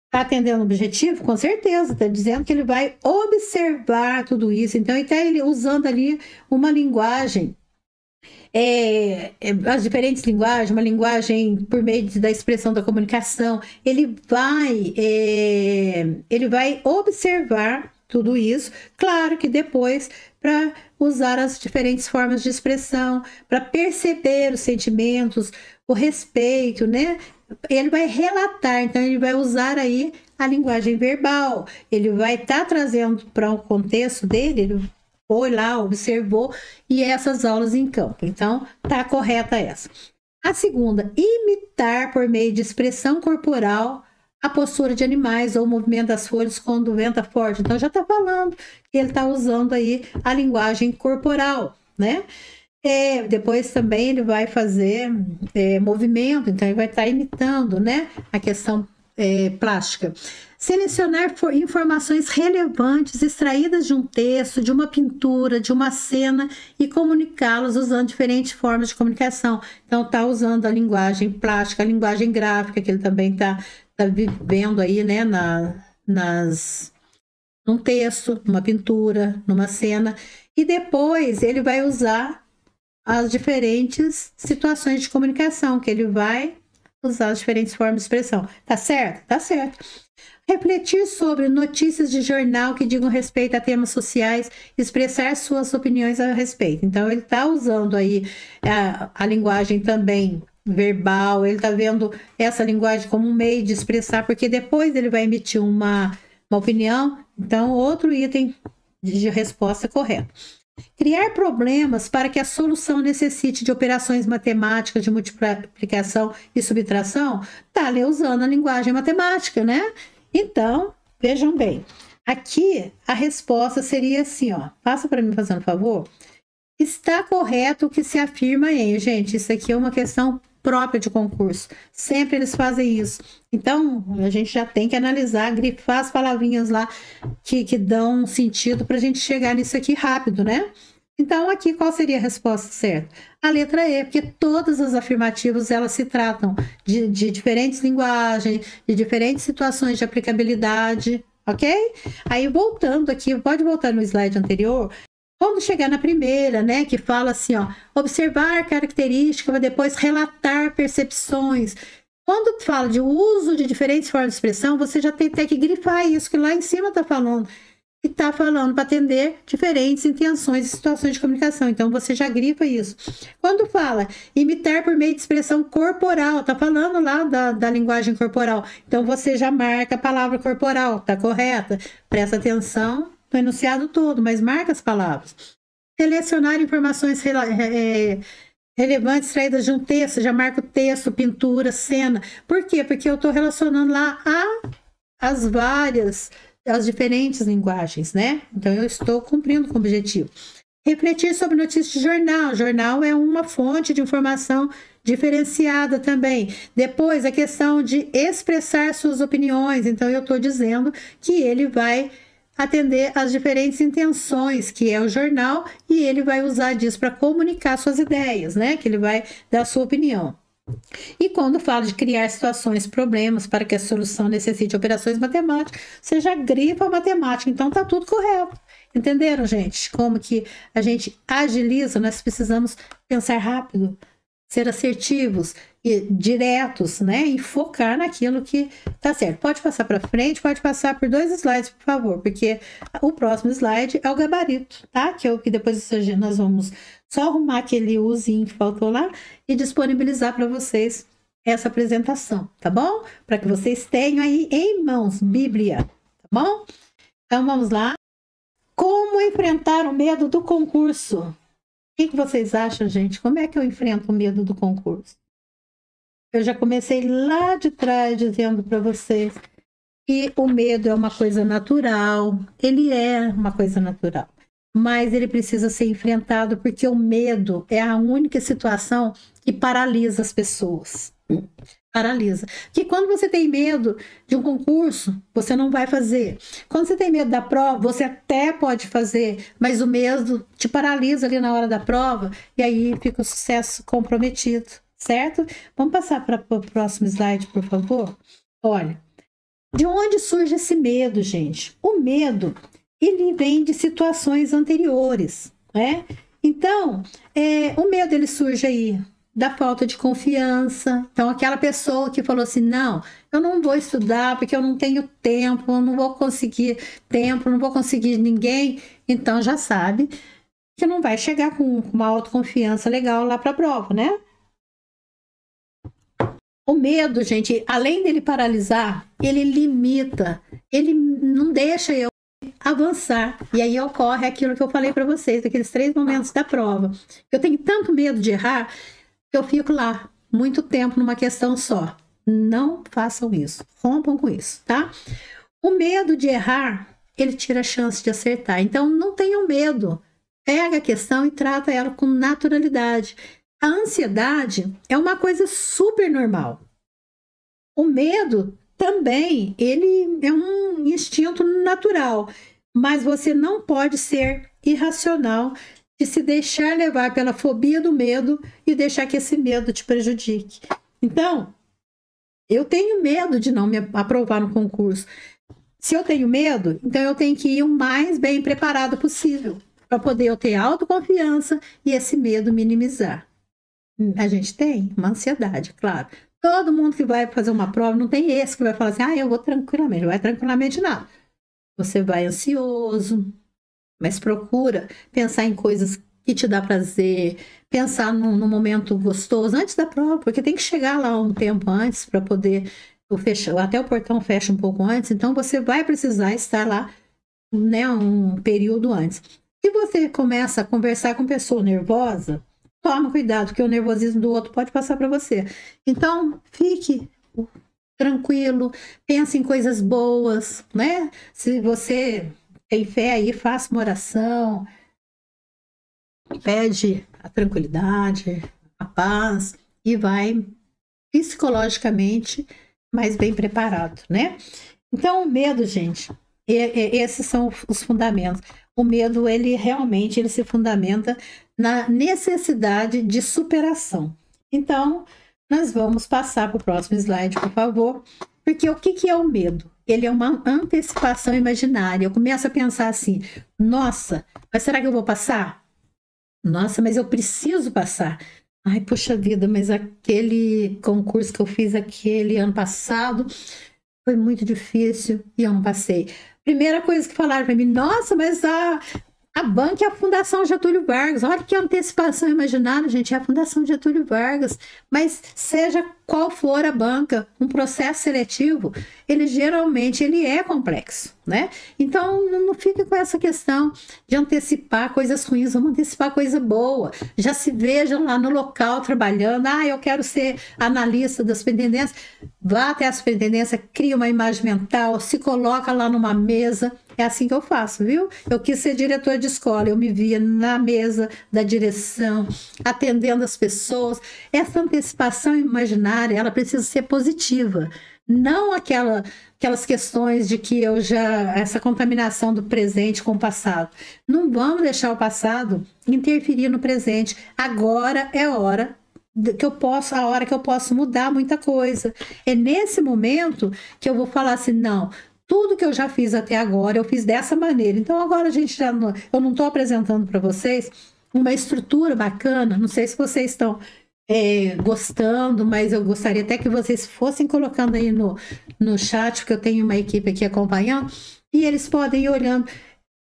Está atendendo o objetivo? Com certeza, está dizendo que ele vai observar tudo isso. Então, ele está usando ali uma linguagem, as diferentes linguagens, uma linguagem por meio da expressão da comunicação. Ele vai observar tudo isso, claro que depois para usar as diferentes formas de expressão, para perceber os sentimentos, o respeito, né? Ele vai relatar, então ele vai usar aí a linguagem verbal, ele vai estar trazendo para o contexto dele, ele foi lá, observou, e essas aulas em campo. Então, tá correta essa. A segunda, imitar por meio de expressão corporal a postura de animais ou o movimento das folhas quando venta forte. Então, já está falando que ele está usando aí a linguagem corporal, né? Depois também ele vai fazer movimento, então ele vai estar imitando, né, a questão plástica. Selecionar informações relevantes extraídas de um texto, de uma pintura, de uma cena e comunicá-las usando diferentes formas de comunicação. Então está usando a linguagem plástica, a linguagem gráfica, que ele também está vivendo aí, né, num texto, numa pintura, numa cena. E depois ele vai usar as diferentes situações de comunicação, que ele vai usar as diferentes formas de expressão. Tá certo? Tá certo. Refletir sobre notícias de jornal que digam respeito a temas sociais, expressar suas opiniões a respeito. Então, ele está usando aí a linguagem também verbal, ele está vendo essa linguagem como um meio de expressar, porque depois ele vai emitir uma opinião. Então, outro item de resposta correto. Criar problemas para que a solução necessite de operações matemáticas de multiplicação e subtração, está ali usando a linguagem matemática, né? Então, vejam bem, aqui a resposta seria assim, ó, passa para mim fazendo favor. Está correto o que se afirma em, gente, isso aqui é uma questão própria de concurso, sempre eles fazem isso. Então, a gente já tem que analisar, grifar as palavrinhas lá que dão sentido para a gente chegar nisso aqui rápido, né? Então, aqui qual seria a resposta certa? A letra E, porque todas as afirmativas, elas se tratam de diferentes linguagens, de diferentes situações de aplicabilidade, ok? Aí, voltando aqui, pode voltar no slide anterior. Quando chegar na primeira, né, que fala assim, ó, observar características, depois relatar percepções. Quando fala de uso de diferentes formas de expressão, você já tem que grifar isso, que lá em cima está falando. E está falando para atender diferentes intenções e situações de comunicação. Então, você já grifa isso. Quando fala imitar por meio de expressão corporal, está falando lá da linguagem corporal. Então, você já marca a palavra corporal, está correta? Presta atenção no enunciado todo, mas marca as palavras. Selecionar informações Relevantes extraídas de um texto, já marco texto, pintura, cena. Por quê? Porque eu estou relacionando lá as diferentes linguagens, né? Então, eu estou cumprindo com o objetivo. Refletir sobre notícias de jornal. Jornal é uma fonte de informação diferenciada também. Depois, a questão de expressar suas opiniões. Então, eu estou dizendo que ele vai atender às diferentes intenções, que é o jornal, e ele vai usar disso para comunicar suas ideias, né? Que ele vai dar a sua opinião. E quando fala de criar situações, problemas para que a solução necessite operações matemáticas, você já grifa a matemática, então tá tudo correto. Entenderam, gente? Como que a gente agiliza, nós precisamos pensar rápido, ser assertivos e diretos, né? E focar naquilo que tá certo. Pode passar para frente, pode passar por 2 slides, por favor, porque o próximo slide é o gabarito, tá? Que depois nós vamos só arrumar aquele uzinho que faltou lá e disponibilizar para vocês essa apresentação, tá bom? Para que vocês tenham aí em mãos, Bíblia, tá bom? Então vamos lá. Como enfrentar o medo do concurso? O que vocês acham, gente? Como é que eu enfrento o medo do concurso? Eu já comecei lá de trás dizendo para vocês que o medo é uma coisa natural, ele é uma coisa natural, mas ele precisa ser enfrentado porque o medo é a única situação que paralisa as pessoas. Paralisa. Que quando você tem medo de um concurso, você não vai fazer. Quando você tem medo da prova, você até pode fazer, mas o medo te paralisa ali na hora da prova e aí fica o sucesso comprometido, certo? Vamos passar para o próximo slide, por favor? Olha, de onde surge esse medo, gente? O medo, ele vem de situações anteriores, né? Então, o medo, ele surge aí da falta de confiança. Então, aquela pessoa que falou assim, não, eu não vou estudar porque eu não tenho tempo, eu não vou conseguir tempo, não vou conseguir ninguém, então já sabe que não vai chegar com uma autoconfiança legal lá para a prova, né? O medo, gente, além dele paralisar, ele limita, ele não deixa eu avançar. E aí ocorre aquilo que eu falei para vocês, aqueles 3 momentos da prova. Eu tenho tanto medo de errar que eu fico lá muito tempo numa questão só. Não façam isso, rompam com isso, tá? O medo de errar, ele tira a chance de acertar. Então, não tenham medo. Pega a questão e trata ela com naturalidade. A ansiedade é uma coisa super normal. O medo também, ele é um instinto natural, mas você não pode ser irracional de se deixar levar pela fobia do medo e deixar que esse medo te prejudique. Então, eu tenho medo de não me aprovar no concurso. Se eu tenho medo, então eu tenho que ir o mais bem preparado possível para poder eu ter autoconfiança e esse medo minimizar. A gente tem uma ansiedade, claro. Todo mundo que vai fazer uma prova, não tem esse que vai falar assim, eu vou tranquilamente. Não vai tranquilamente nada. Você vai ansioso, mas procura pensar em coisas que te dá prazer, pensar num momento gostoso antes da prova, porque tem que chegar lá um tempo antes para poder até o portão fecha um pouco antes, então você vai precisar estar lá, né, um período antes. Se você começa a conversar com pessoa nervosa, toma cuidado, que o nervosismo do outro pode passar para você. Então, fique tranquilo, pense em coisas boas, né? Se você tem fé aí, faça uma oração, pede a tranquilidade, a paz e vai psicologicamente mais bem preparado, né? Então, o medo, gente, esses são os fundamentos. O medo, ele realmente se fundamenta na necessidade de superação. Então, nós vamos passar para o próximo slide, por favor. Porque o que é o medo? Ele é uma antecipação imaginária. Eu começo a pensar assim, nossa, mas será que eu vou passar? Nossa, mas eu preciso passar. Ai, puxa vida, mas aquele concurso que eu fiz aquele ano passado foi muito difícil e eu não passei. Primeira coisa que falaram para mim, nossa, mas A banca é a Fundação Getúlio Vargas. Olha que antecipação imaginária, gente. É a Fundação Getúlio Vargas. Mas seja qual for a banca, um processo seletivo, ele geralmente ele é complexo, né? Então, não fique com essa questão de antecipar coisas ruins. Vamos antecipar coisa boa. Já se vejam lá no local trabalhando. Ah, eu quero ser analista da superintendência. Vá até a superintendência, cria uma imagem mental, se coloca lá numa mesa. É assim que eu faço, viu? Eu quis ser diretor de escola, eu me via na mesa da direção, atendendo as pessoas. Essa antecipação imaginária, ela precisa ser positiva, não aquelas questões de que essa contaminação do presente com o passado. Não vamos deixar o passado interferir no presente. Agora é a hora que eu posso mudar muita coisa. É nesse momento que eu vou falar assim, não, tudo que eu já fiz até agora, eu fiz dessa maneira. Então, agora eu não estou apresentando para vocês uma estrutura bacana. Não sei se vocês estão gostando, mas eu gostaria até que vocês fossem colocando aí no chat, porque eu tenho uma equipe aqui acompanhando, e eles podem ir olhando.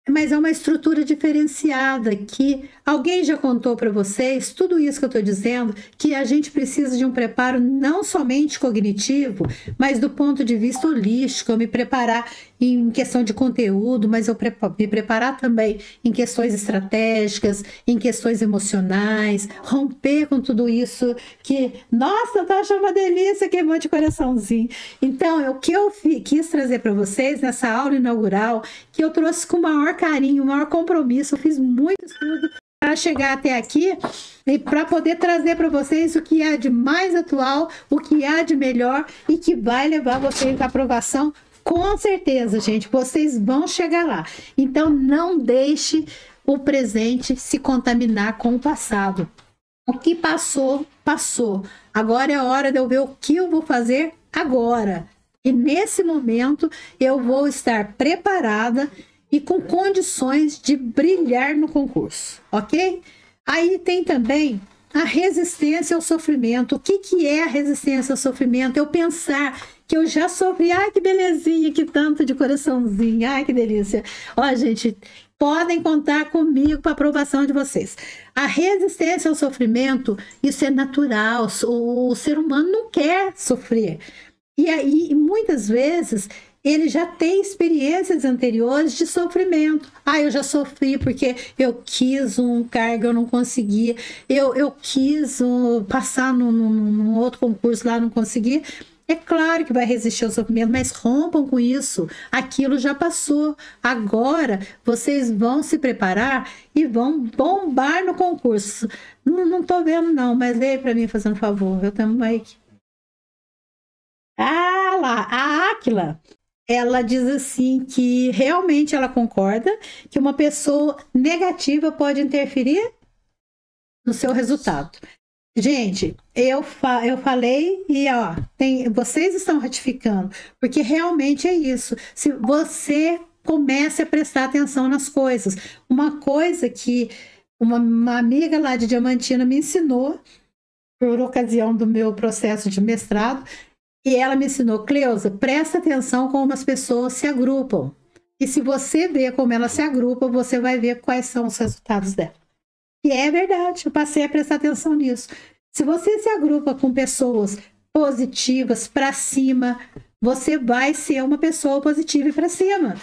Mas é uma estrutura diferenciada que alguém já contou para vocês, tudo isso que eu estou dizendo, que a gente precisa de um preparo não somente cognitivo, mas do ponto de vista holístico, eu me preparar em questão de conteúdo, mas eu me preparar também em questões estratégicas, em questões emocionais, romper com tudo isso que, nossa, tá achando uma delícia, queimou de coraçãozinho. Então, o que eu quis trazer para vocês nessa aula inaugural, que eu trouxe com o maior carinho, o maior compromisso, eu fiz muito estudo para chegar até aqui e para poder trazer para vocês o que há de mais atual, o que há de melhor e que vai levar vocês à aprovação. Com certeza, gente, vocês vão chegar lá. Então, não deixe o presente se contaminar com o passado. O que passou, passou. Agora é a hora de eu ver o que eu vou fazer agora. E nesse momento, eu vou estar preparada e com condições de brilhar no concurso, ok? Aí tem também a resistência ao sofrimento. O que é a resistência ao sofrimento? Eu pensar que eu já sofri, ai que belezinha, que tanto de coraçãozinho, ai que delícia. Ó, gente, podem contar comigo para a aprovação de vocês. A resistência ao sofrimento, isso é natural, o ser humano não quer sofrer. E aí, muitas vezes, ele já tem experiências anteriores de sofrimento. Ah, eu já sofri porque eu quis um cargo, eu não consegui. Eu quis passar num outro concurso lá, não consegui. É claro que vai resistir ao sofrimento, mas rompam com isso. Aquilo já passou. Agora, vocês vão se preparar e vão bombar no concurso. Não estou vendo, não, mas veio para mim fazendo favor. Eu também. Ah, lá, a Áquila. Ela diz assim que realmente ela concorda que uma pessoa negativa pode interferir no seu resultado. Gente, eu falei e ó, vocês estão ratificando, porque realmente é isso. Se você comece a prestar atenção nas coisas, uma coisa que uma amiga lá de Diamantina me ensinou por ocasião do meu processo de mestrado, e ela me ensinou, Cleusa, presta atenção como as pessoas se agrupam. E se você vê como elas se agrupam, você vai ver quais são os resultados dela. E é verdade, eu passei a prestar atenção nisso. Se você se agrupa com pessoas positivas para cima, você vai ser uma pessoa positiva e para cima.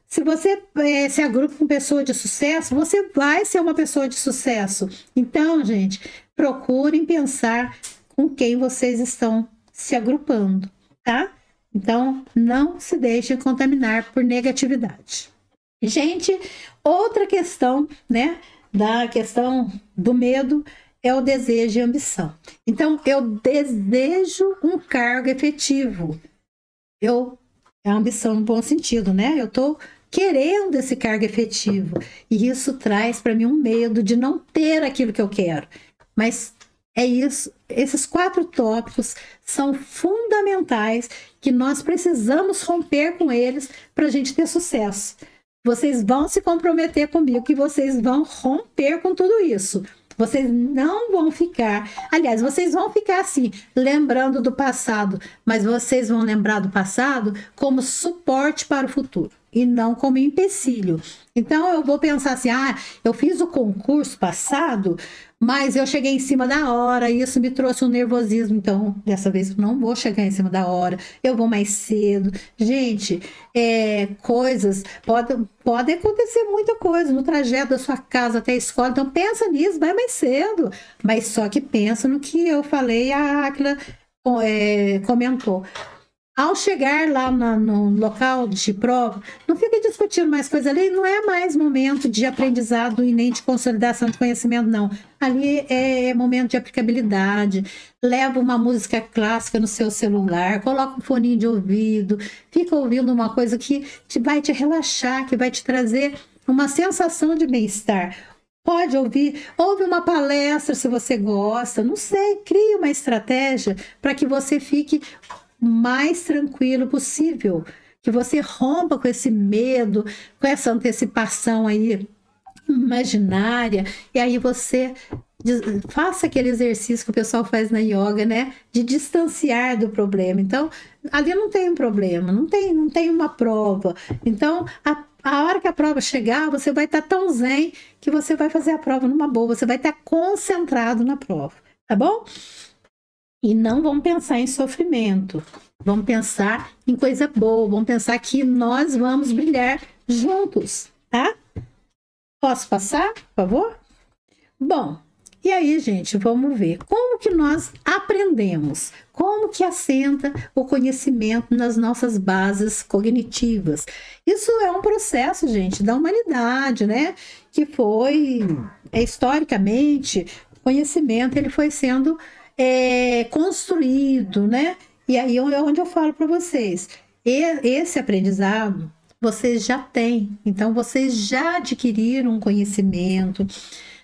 Se você se agrupa com pessoa de sucesso, você vai ser uma pessoa de sucesso. Então, gente, procurem pensar com quem vocês estão se agrupando, tá? Então, não se deixem contaminar por negatividade. Gente, outra questão, né, da questão do medo é o desejo e a ambição. Então, eu desejo um cargo efetivo. É a ambição no bom sentido, né? Eu estou querendo esse cargo efetivo. E isso traz para mim um medo de não ter aquilo que eu quero. Mas é isso. Esses 4 tópicos são fundamentais que nós precisamos romper com eles para a gente ter sucesso. Vocês vão se comprometer comigo que vocês vão romper com tudo isso. Vocês não vão ficar... Aliás, vocês vão ficar assim, lembrando do passado, mas vocês vão lembrar do passado como suporte para o futuro. e não como empecilho. Então, eu vou pensar assim, eu fiz o concurso passado, mas eu cheguei em cima da hora, e isso me trouxe um nervosismo, então, dessa vez eu não vou chegar em cima da hora, eu vou mais cedo. Gente, coisas, pode acontecer muita coisa no trajeto da sua casa até a escola, então pensa nisso, vai mais cedo, mas só que pensa no que eu falei, a Áquila comentou. Ao chegar lá no local de prova, não fica discutindo mais coisa ali, não é mais momento de aprendizado e nem de consolidação de conhecimento, não. Ali é momento de aplicabilidade. Leva uma música clássica no seu celular, coloca um foninho de ouvido, fica ouvindo uma coisa que vai te relaxar, que vai te trazer uma sensação de bem-estar. Pode ouve uma palestra se você gosta, não sei, crie uma estratégia para que você fique mais tranquilo possível, que você rompa com esse medo, com essa antecipação aí imaginária, e aí você faça aquele exercício que o pessoal faz na yoga, né, de distanciar do problema. Então, ali não tem um problema, não tem uma prova. Então, a hora que a prova chegar, você vai estar tão zen que você vai fazer a prova numa boa, você vai estar concentrado na prova, tá bom? E não vamos pensar em sofrimento, vamos pensar em coisa boa, vamos pensar que nós vamos brilhar juntos, tá? Posso passar, por favor? Bom, e aí, gente, vamos ver como que nós aprendemos, como que assenta o conhecimento nas nossas bases cognitivas. Isso é um processo, gente, da humanidade, né? Que foi, historicamente, o conhecimento ele foi sendo construído, né? E aí é onde eu falo para vocês, esse aprendizado vocês já têm, então vocês já adquiriram um conhecimento,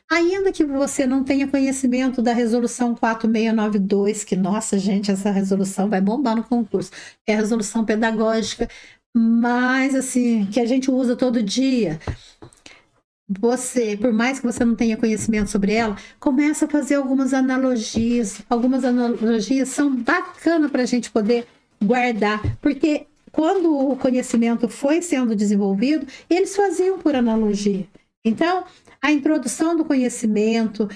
ainda que você não tenha conhecimento da resolução 4692, que, nossa, gente, essa resolução vai bombar no concurso, é a resolução pedagógica, mas assim, que a gente usa todo dia. Você, por mais que você não tenha conhecimento sobre ela, começa a fazer algumas analogias. Algumas analogias são bacanas para a gente poder guardar, porque quando o conhecimento foi sendo desenvolvido, eles faziam por analogia. Então, a introdução do conhecimento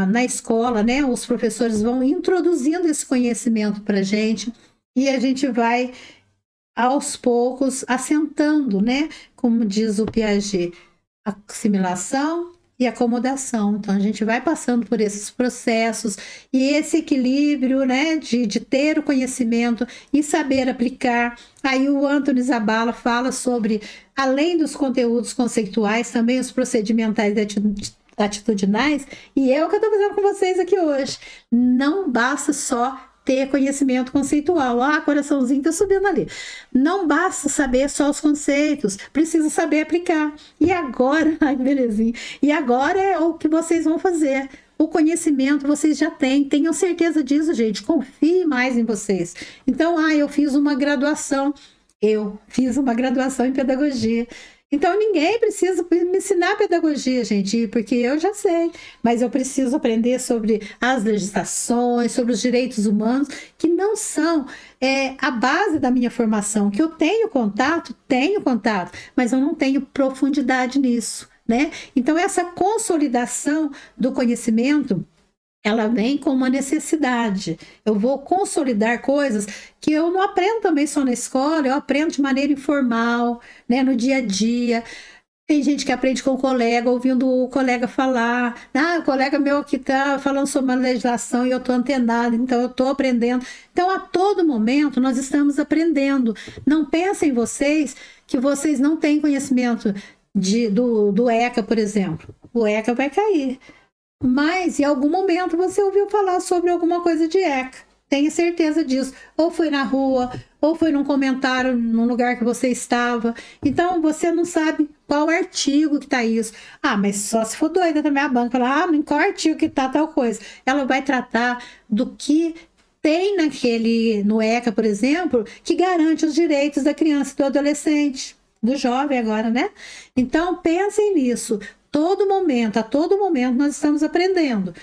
na escola, né, os professores vão introduzindo esse conhecimento para a gente e a gente vai, aos poucos, assentando, né, como diz o Piaget, assimilação e acomodação. Então, a gente vai passando por esses processos e esse equilíbrio, né, de ter o conhecimento e saber aplicar. Aí o Anthony Zabala fala sobre, além dos conteúdos conceituais, também os procedimentais e atitudinais, e é o que eu estou fazendo com vocês aqui hoje. Não basta só ter conhecimento conceitual. Coraçãozinho tá subindo ali. Não basta saber só os conceitos, precisa saber aplicar. E agora, ai, belezinha. E agora é o que vocês vão fazer. O conhecimento vocês já têm, tenham certeza disso, gente. Confie mais em vocês. Então, eu fiz uma graduação. Eu fiz uma graduação em pedagogia. Então, ninguém precisa me ensinar pedagogia, gente, porque eu já sei, mas eu preciso aprender sobre as legislações, sobre os direitos humanos, que não são a base da minha formação, que eu tenho contato, mas eu não tenho profundidade nisso, né? Então, essa consolidação do conhecimento, ela vem com uma necessidade. Eu vou consolidar coisas que eu não aprendo também só na escola, eu aprendo de maneira informal, né, no dia a dia. Tem gente que aprende com o colega, ouvindo o colega falar. O colega meu aqui está falando sobre uma legislação e eu estou antenada, então eu estou aprendendo. Então, a todo momento, nós estamos aprendendo. Não pensem vocês que vocês não têm conhecimento do ECA, por exemplo. O ECA vai cair. Mas, em algum momento, você ouviu falar sobre alguma coisa de ECA. Tenha certeza disso. Ou foi na rua, ou foi num comentário no lugar que você estava. Então, você não sabe qual artigo que está isso. Mas só se for doida também a banca. Em qual artigo que está tal coisa. Ela vai tratar do que tem no ECA, por exemplo, que garante os direitos da criança e do adolescente. Do jovem agora, né? Então, pensem nisso. A todo momento, nós estamos aprendendo.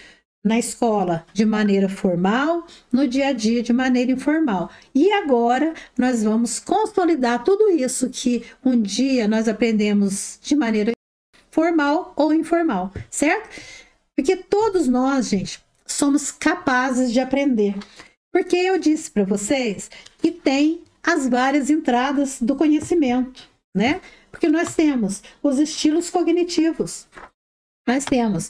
na escola de maneira formal, no dia a dia de maneira informal. E agora nós vamos consolidar tudo isso que um dia nós aprendemos de maneira formal ou informal, certo? Porque todos nós, gente, somos capazes de aprender. Porque eu disse para vocês que tem as várias entradas do conhecimento, né? Porque nós temos os estilos cognitivos. Nós temos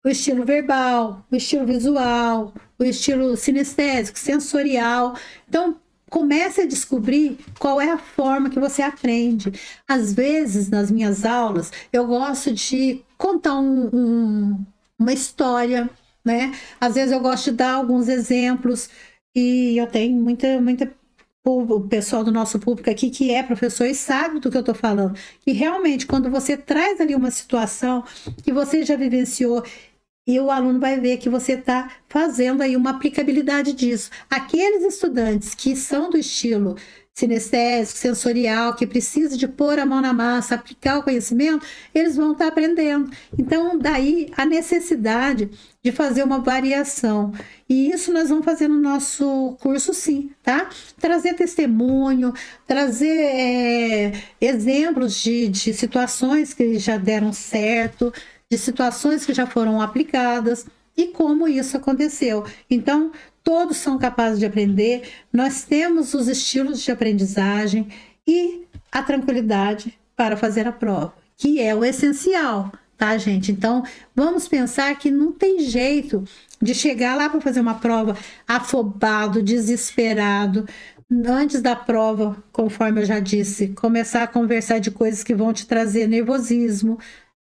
o estilo verbal, o estilo visual, o estilo sinestésico, sensorial. Então, comece a descobrir qual é a forma que você aprende. Às vezes, nas minhas aulas, eu gosto de contar uma história, né? Às vezes eu gosto de dar alguns exemplos e eu tenho o pessoal do nosso público aqui que é professor e sabe do que eu estou falando. E realmente, quando você traz ali uma situação que você já vivenciou e o aluno vai ver que você está fazendo aí uma aplicabilidade disso. Aqueles estudantes que são do estilo sinestésico, sensorial, que precisa de pôr a mão na massa, aplicar o conhecimento, eles vão estar aprendendo. Então, daí a necessidade de fazer uma variação. E isso nós vamos fazer no nosso curso, sim, tá? Trazer testemunho, trazer exemplos de situações que já deram certo, de situações que já foram aplicadas e como isso aconteceu. Então, todos são capazes de aprender, nós temos os estilos de aprendizagem e a tranquilidade para fazer a prova, que é o essencial, tá, gente? Então, vamos pensar que não tem jeito de chegar lá para fazer uma prova afobado, desesperado, antes da prova, conforme eu já disse, começar a conversar de coisas que vão te trazer nervosismo.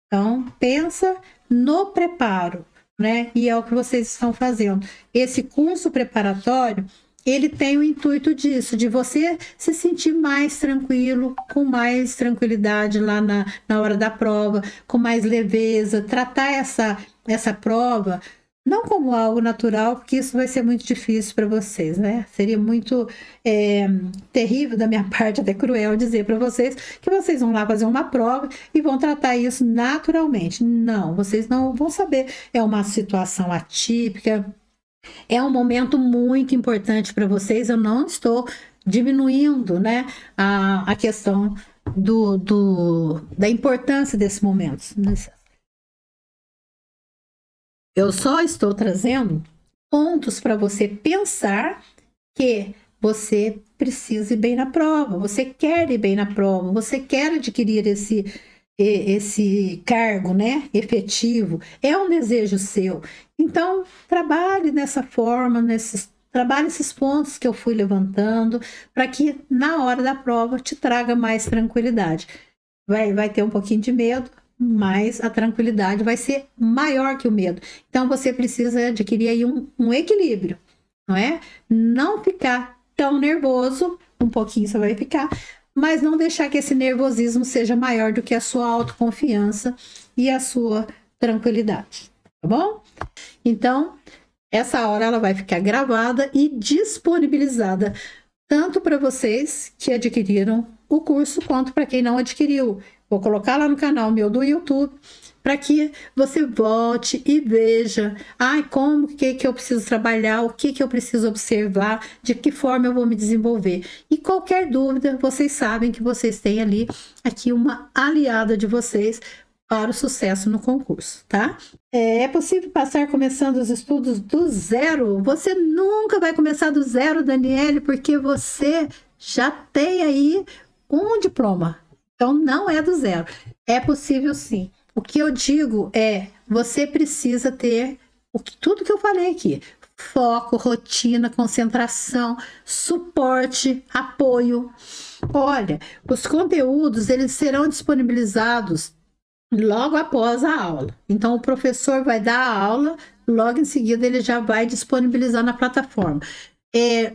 Então, pensa no preparo, né? E é o que vocês estão fazendo. Esse curso preparatório, ele tem o intuito disso, de você se sentir mais tranquilo, com mais tranquilidade lá na hora da prova, com mais leveza, tratar essa prova não como algo natural, porque isso vai ser muito difícil para vocês, né? Seria muito terrível da minha parte, até cruel dizer para vocês que vocês vão lá fazer uma prova e vão tratar isso naturalmente. Não, vocês não vão saber. É uma situação atípica, é um momento muito importante para vocês. Eu não estou diminuindo, né, a questão da importância desse momento. Eu só estou trazendo pontos para você pensar que você precisa ir bem na prova, você quer ir bem na prova, você quer adquirir esse cargo, né, efetivo, é um desejo seu. Então, trabalhe dessa forma, trabalhe esses pontos que eu fui levantando, para que na hora da prova te traga mais tranquilidade. Vai ter um pouquinho de medo, mas a tranquilidade vai ser maior que o medo. Então, você precisa adquirir aí um equilíbrio, não é? Não ficar tão nervoso, um pouquinho você vai ficar, mas não deixar que esse nervosismo seja maior do que a sua autoconfiança e a sua tranquilidade, tá bom? Então, essa hora ela vai ficar gravada e disponibilizada tanto para vocês que adquiriram o curso, quanto para quem não adquiriu. Vou colocar lá no canal meu do YouTube, para que você volte e veja, como que eu preciso trabalhar, o que eu preciso observar, de que forma eu vou me desenvolver. E qualquer dúvida, vocês sabem que vocês têm ali, aqui uma aliada de vocês para o sucesso no concurso, tá? É possível passar começando os estudos do zero? Você nunca vai começar do zero, Daniele, porque você já tem aí um diploma. Então, não é do zero. É possível, sim. O que eu digo é, você precisa ter tudo que eu falei aqui. Foco, rotina, concentração, suporte, apoio. Olha, os conteúdos, eles serão disponibilizados logo após a aula. Então, o professor vai dar a aula, logo em seguida ele já vai disponibilizar na plataforma.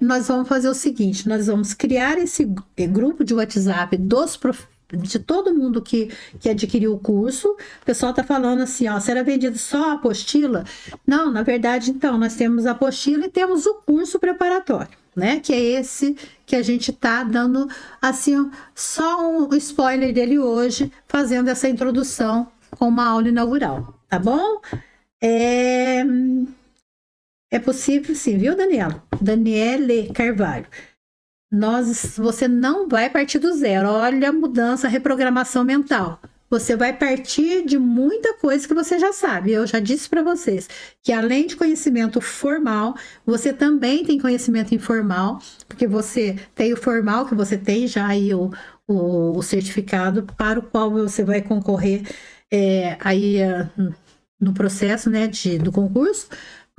Nós vamos fazer o seguinte, nós vamos criar esse grupo de WhatsApp de todo mundo que adquiriu o curso. O pessoal está falando assim, será vendido só a apostila? Não, na verdade, então, nós temos a apostila e temos o curso preparatório, né? Que é esse que a gente está dando, assim, só um spoiler dele hoje, fazendo essa introdução com uma aula inaugural, tá bom? É possível sim, viu, Daniela? Daniele Carvalho. Você não vai partir do zero. Olha a mudança, a reprogramação mental. Você vai partir de muita coisa que você já sabe. Eu já disse para vocês que além de conhecimento formal, você também tem conhecimento informal, porque você tem o formal, que você tem já aí o certificado para o qual você vai concorrer no processo, né, do concurso,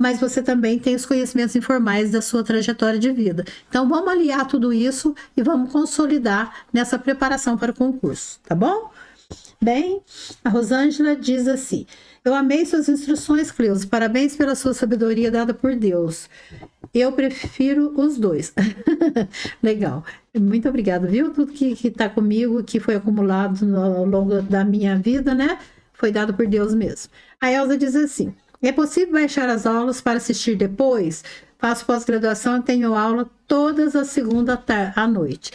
mas você também tem os conhecimentos informais da sua trajetória de vida. Então, vamos aliar tudo isso e vamos consolidar nessa preparação para o concurso, tá bom? Bem, a Rosângela diz assim: eu amei suas instruções, Cleusa. Parabéns pela sua sabedoria dada por Deus. Eu prefiro os dois. Legal. Muito obrigada, viu? Tudo que está comigo, que foi acumulado ao longo da minha vida, né? Foi dado por Deus mesmo. A Elza diz assim: é possível baixar as aulas para assistir depois? Faço pós-graduação e tenho aula todas as segundas à noite.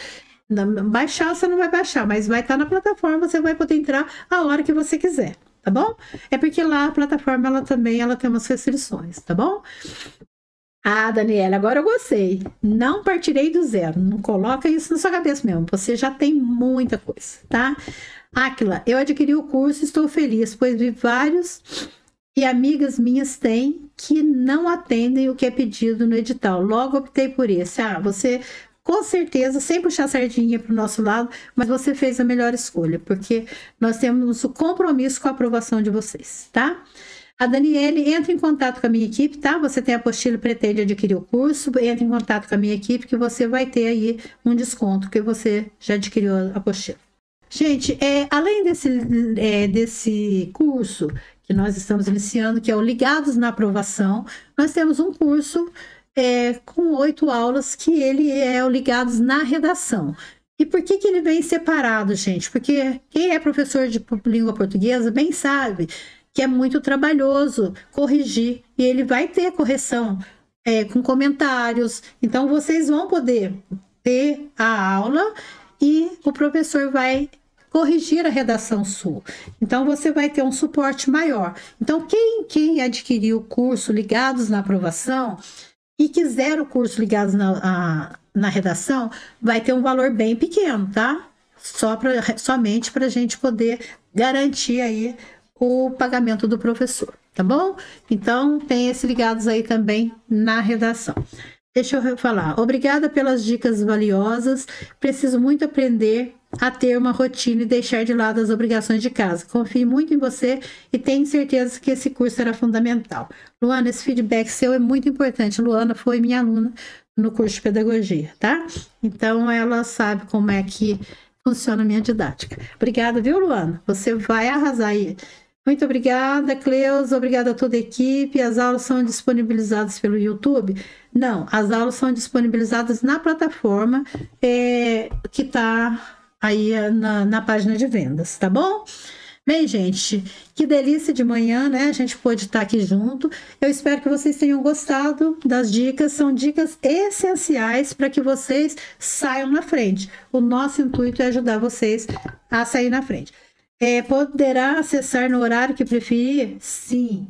Baixar você não vai baixar, mas vai estar na plataforma, você vai poder entrar a hora que você quiser, tá bom? É porque lá a plataforma ela tem umas restrições, tá bom? Ah, Daniela, agora eu gostei. Não partirei do zero. Não coloca isso na sua cabeça mesmo. Você já tem muita coisa, tá? Áquila, eu adquiri o curso e estou feliz, pois vi vários e amigas minhas têm que não atendem o que é pedido no edital. Logo optei por esse. Ah, você com certeza, sem puxar a sardinha para o nosso lado, mas você fez a melhor escolha, porque nós temos o compromisso com a aprovação de vocês, tá? A Daniele, entra em contato com a minha equipe, tá? Você tem a apostila e pretende adquirir o curso, entra em contato com a minha equipe que você vai ter aí um desconto, que você já adquiriu a apostila. Gente, além desse curso que nós estamos iniciando, que é o Ligados na Aprovação, nós temos um curso com 8 aulas, que ele é o Ligados na Redação. E por que ele vem separado, gente? Porque quem é professor de língua portuguesa bem sabe que é muito trabalhoso corrigir, e ele vai ter correção com comentários. Então, vocês vão poder ter a aula e o professor vai corrigir a redação sua. Então, você vai ter um suporte maior. Então, quem adquiriu o curso Ligados na Aprovação e quiser o curso Ligados na Redação, vai ter um valor bem pequeno, tá? Somente para a gente poder garantir aí o pagamento do professor, tá bom? Então, tem esse Ligados aí também na redação. Deixa eu falar. Obrigada pelas dicas valiosas. Preciso muito aprender a ter uma rotina e deixar de lado as obrigações de casa. Confio muito em você e tenho certeza que esse curso será fundamental. Luana, esse feedback seu é muito importante. Luana foi minha aluna no curso de pedagogia, tá? Então, ela sabe como é que funciona a minha didática. Obrigada, viu, Luana? Você vai arrasar aí. Muito obrigada, Cleusa. Obrigada a toda a equipe. As aulas são disponibilizadas pelo YouTube? Não, as aulas são disponibilizadas na plataforma que está aí na página de vendas, tá bom? Bem, gente, que delícia de manhã, né? A gente pôde estar aqui junto. Eu espero que vocês tenham gostado das dicas. São dicas essenciais para que vocês saiam na frente. O nosso intuito é ajudar vocês a sair na frente. Poderá acessar no horário que preferir? Sim.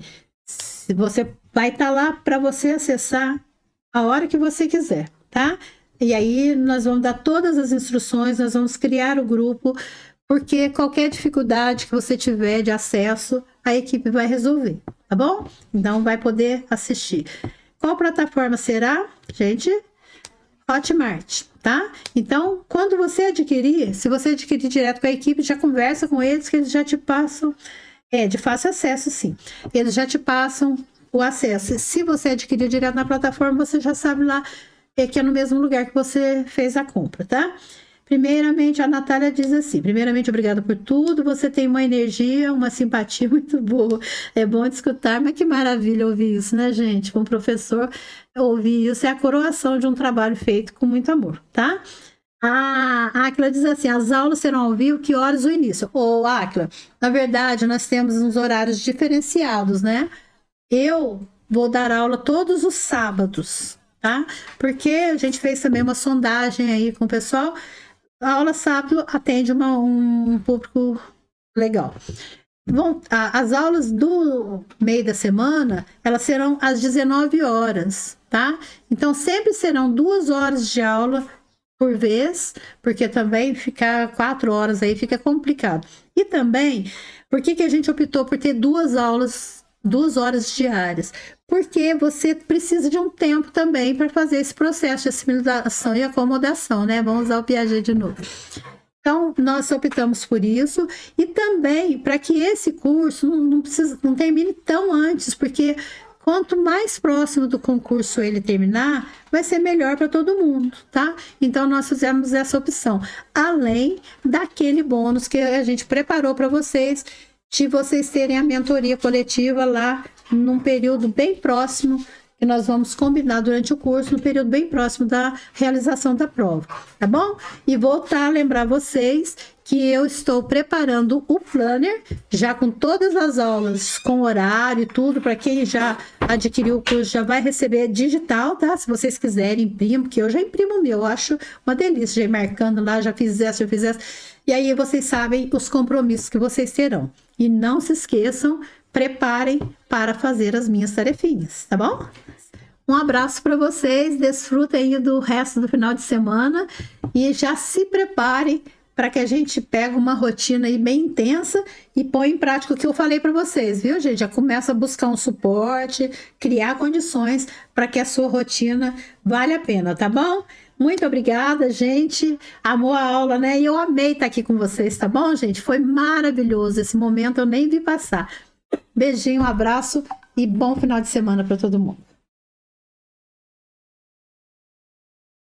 Você vai estar lá para você acessar a hora que você quiser, tá? E aí nós vamos dar todas as instruções, nós vamos criar o grupo, porque qualquer dificuldade que você tiver de acesso, a equipe vai resolver, tá bom? Então vai poder assistir. Qual plataforma será, gente? Hotmart, tá? Então, quando você adquirir, se você adquirir direto com a equipe, já conversa com eles, que eles já te passam, de fácil acesso, sim. Eles já te passam o acesso. Se você adquirir direto na plataforma, você já sabe lá que é no mesmo lugar que você fez a compra, tá? Primeiramente, a Natália diz assim: primeiramente, obrigada por tudo, você tem uma energia, uma simpatia muito boa, é bom de escutar, mas que maravilha ouvir isso, né, gente? Um professor ouvir isso é a coroação de um trabalho feito com muito amor, tá? A Áquila diz assim: as aulas serão ao vivo, que horas o início? Ô, Áquila, na verdade, nós temos uns horários diferenciados, né? Eu vou dar aula todos os sábados, tá? Porque a gente fez também uma sondagem aí com o pessoal. A aula sábado atende um público legal. As aulas do meio da semana, elas serão às 19 horas, tá? Então, sempre serão 2 horas de aula por vez, porque também ficar 4 horas aí fica complicado. E também, por que a gente optou por ter 2 aulas, 2 horas diárias? Porque você precisa de um tempo também para fazer esse processo de assimilação e acomodação, né? Vamos usar o Piaget de novo. Então, nós optamos por isso e também para que esse curso não termine tão antes, porque quanto mais próximo do concurso ele terminar, vai ser melhor para todo mundo, tá? Então, nós fizemos essa opção, além daquele bônus que a gente preparou para vocês, de vocês terem a mentoria coletiva lá num período bem próximo, que nós vamos combinar durante o curso, no período bem próximo da realização da prova, tá bom? E voltar a lembrar vocês que eu estou preparando o planner, já com todas as aulas, com horário e tudo, para quem já adquiriu o curso, já vai receber digital, tá? Se vocês quiserem, imprimo, porque eu já imprimo o meu, eu acho uma delícia, já ir marcando lá, já fiz essa, já fiz essa. E aí vocês sabem os compromissos que vocês terão. E não se esqueçam, preparem para fazer as minhas tarefinhas, tá bom? Um abraço para vocês, desfrutem aí do resto do final de semana e já se preparem para que a gente pegue uma rotina aí bem intensa e põe em prática o que eu falei para vocês, viu, gente? Já começa a buscar um suporte, criar condições para que a sua rotina vale a pena, tá bom? Muito obrigada, gente. Amou a aula, né? E eu amei estar aqui com vocês, tá bom, gente? Foi maravilhoso esse momento, eu nem vi passar. Beijinho, um abraço e bom final de semana para todo mundo.